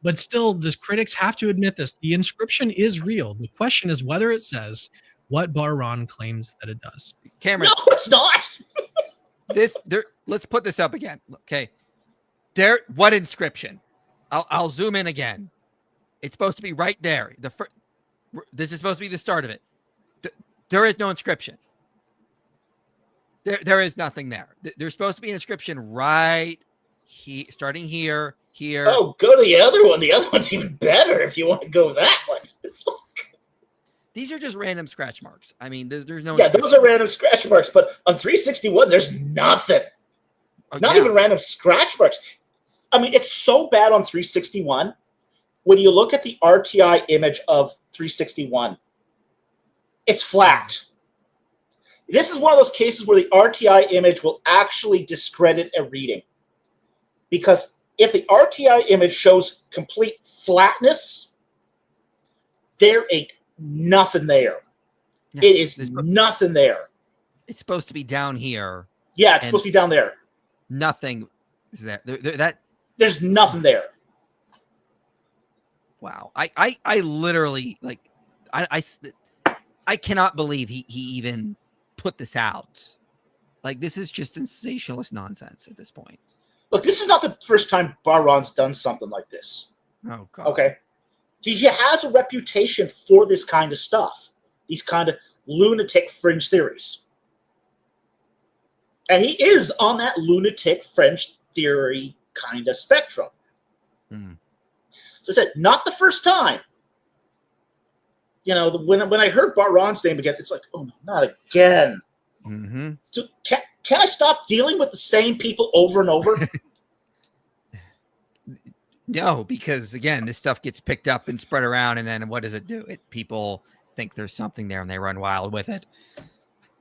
But still, the critics have to admit this. The inscription is real. The question is whether it says what Bar-Ron claims that it does. Cameron, No, it's not. let's put this up again. Okay. What inscription? I'll zoom in again. It's supposed to be right there. This is supposed to be the start of it. There is no inscription. There is nothing there. There's supposed to be an inscription right here, starting here. Oh, go to the other one. The other one's even better if you want to go that one. It's like, these are just random scratch marks. I mean, there's no. Yeah, those are random scratch marks. But on 361, there's nothing. Not even random scratch marks. I mean, it's so bad on 361. When you look at the RTI image of 361, it's flat. This is one of those cases where the RTI image will actually discredit a reading. Because if the RTI image shows complete flatness, there ain't nothing there. Yeah, it is nothing there. It's supposed to be down here. Yeah, it's supposed to be down there. Nothing is there. There's nothing there. Wow. I literally, like, I cannot believe he even put this out. Like, this is just sensationalist nonsense at this point. Look, this is not the first time Bar-Ron's done something like this. Oh, God. Okay? He has a reputation for this kind of stuff. These kind of lunatic fringe theories. And he is on that lunatic fringe theory kind of spectrum. Mm. So I said, not the first time. You know, when I heard Bar-Ron's name again, it's like, oh, no, not again. Mm-hmm. So can I stop dealing with the same people over and over? No, because, again, this stuff gets picked up and spread around, and then what does it do? People think there's something there, and they run wild with it.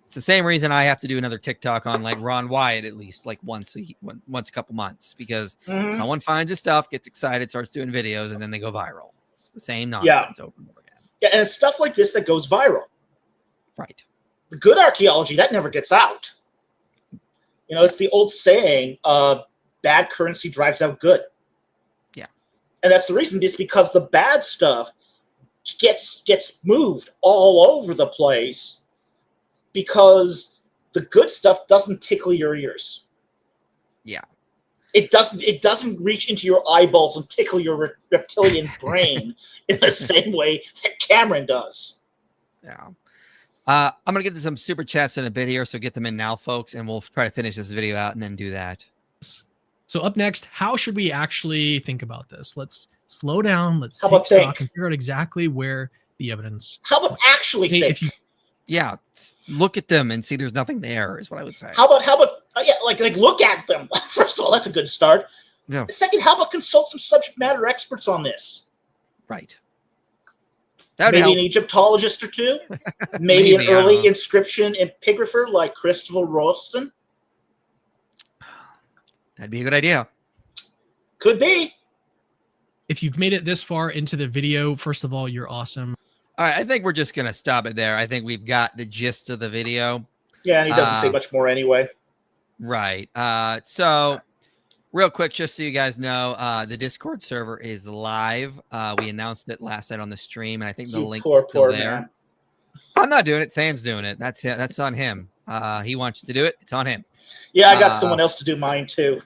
It's the same reason I have to do another TikTok on, like, Ron Wyatt at least, like, once a couple months, because someone finds his stuff, gets excited, starts doing videos, and then they go viral. It's the same nonsense over and over again. Yeah, and it's stuff like this that goes viral. Right. The good archaeology, that never gets out. You know, it's the old saying, bad currency drives out good. Yeah. And that's the reason, is because the bad stuff gets moved all over the place because the good stuff doesn't tickle your ears. Yeah. It doesn't reach into your eyeballs and tickle your reptilian brain in the same way that Cameron does. Yeah. I'm going to get to some super chats in a bit here, so get them in now, folks, and we'll try to finish this video out and then do that. So up next, how should we actually think about this? Let's slow down. Let's How take about stock think? and figure out exactly where the evidence. How about actually think? Yeah, look at them and see there's nothing there is what I would say. How about like look at them. First of all, that's a good start. Yeah. Second, how about consult some subject matter experts on this? Right. Maybe help. an Egyptologist or two. Maybe an early inscription epigrapher like Christopher Ralston. That'd be a good idea. Could be. If you've made it this far into the video, first of all, you're awesome. All right, I think we're just going to stop it there. I think we've got the gist of the video. Yeah, and he doesn't say much more anyway. Right. So real quick, just so you guys know, the Discord server is live. We announced it last night on the stream, and I think the link is still there. Man. I'm not doing it. Than's doing it. That's on him. He wants to do it. It's on him. Yeah, I got someone else to do mine too.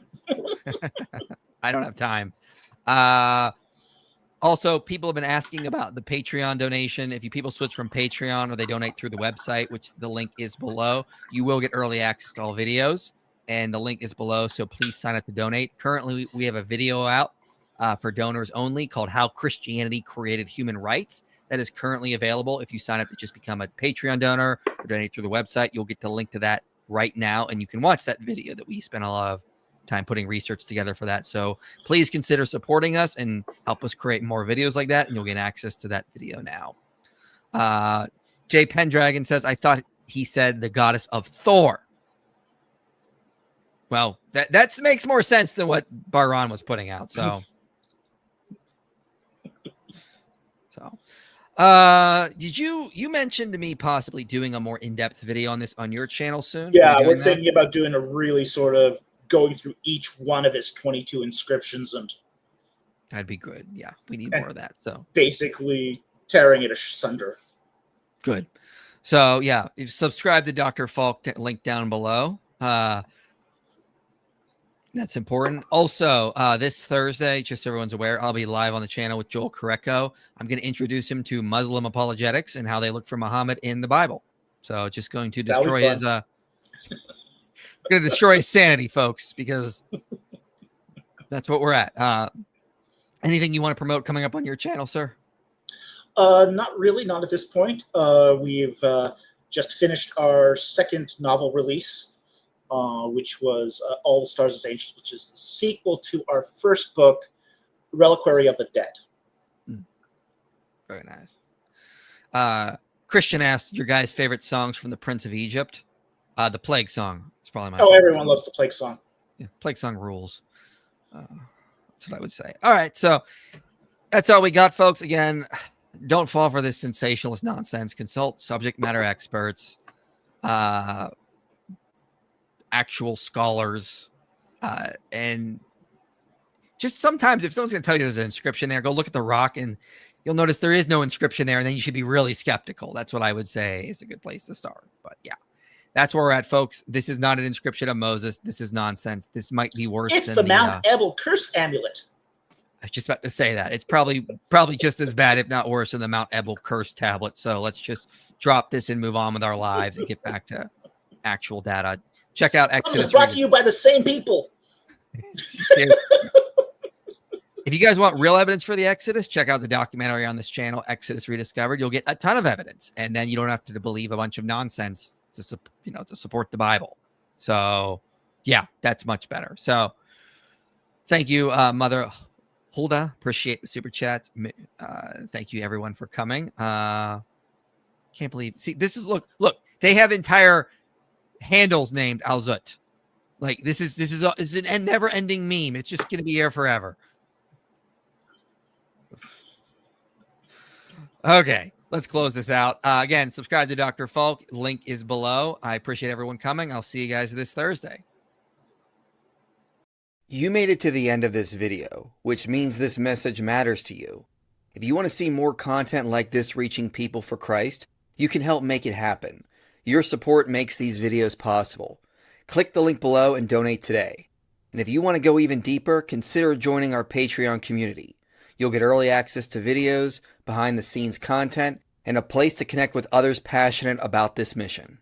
I don't have time. Also, people have been asking about the Patreon donation. If people switch from Patreon or they donate through the website, which the link is below, you will get early access to all videos, and the link is below, so please sign up to donate. Currently, we have a video out for donors only called How Christianity Created Human Rights. That is currently available. If you sign up to just become a Patreon donor or donate through the website, you'll get the link to that right now, and you can watch that video that we spent a lot of time putting research together for that. So please consider supporting us and help us create more videos like that, and you'll get access to that video now. Jay Pendragon says, I thought he said the goddess of Thor. Well, that makes more sense than what Baran was putting out. So, did you mentioned to me possibly doing a more in-depth video on this on your channel soon? Yeah, we're thinking about doing a really sort of going through each one of his 22 inscriptions and that'd be good. Yeah, we need more of that. So basically tearing it asunder. Good. So yeah, if subscribe to Dr. Falk, link down below. That's important. Also, this Thursday, just so everyone's aware, I'll be live on the channel with Joel Correcco. I'm going to introduce him to Muslim apologetics and how they look for Muhammad in the Bible. So just going to destroy his going to destroy his sanity, folks, because that's what we're at. Anything you want to promote coming up on your channel, sir? Not really, not at this point. We've just finished our second novel release, which was All the Stars as Angels, which is the sequel to our first book, Reliquary of the Dead. Very nice. Christian asked your guys' favorite songs from the Prince of Egypt. The Plague Song is probably my favorite. Everyone loves the Plague Song. Yeah, Plague Song rules. That's what I would say. All right, so that's all we got, folks. Again, don't fall for this sensationalist nonsense. Consult subject matter experts, actual scholars, and just sometimes if someone's going to tell you there's an inscription there, go look at the rock and you'll notice there is no inscription there, and then you should be really skeptical. That's what I would say is a good place to start. But yeah, that's where we're at, folks. This is not an inscription of Moses. This is nonsense. This might be worse. It's than the Mount Ebal curse amulet. I was just about to say that. It's probably just as bad, if not worse, than the Mount Ebal curse tablet. So let's just drop this and move on with our lives and get back to actual data. Check out Exodus. Brought to you by the same people. If you guys want real evidence for the Exodus, check out the documentary on this channel, Exodus Rediscovered. You'll get a ton of evidence, and then you don't have to believe a bunch of nonsense to support the Bible. So, yeah, that's much better. So, thank you, Mother Hulda. Appreciate the super chat. Thank you, everyone, for coming. Can't believe. See, this is look. They have entire handles named Alzut. Like this is it's an never-ending meme. It's just going to be here forever. Okay, let's close this out. Again, subscribe to Dr. Falk. Link is below. I appreciate everyone coming. I'll see you guys this Thursday. You made it to the end of this video, which means this message matters to you. If you want to see more content like this reaching people for Christ, you can help make it happen. Your support makes these videos possible. Click the link below and donate today. And if you want to go even deeper, consider joining our Patreon community. You'll get early access to videos, behind-the-scenes content, and a place to connect with others passionate about this mission.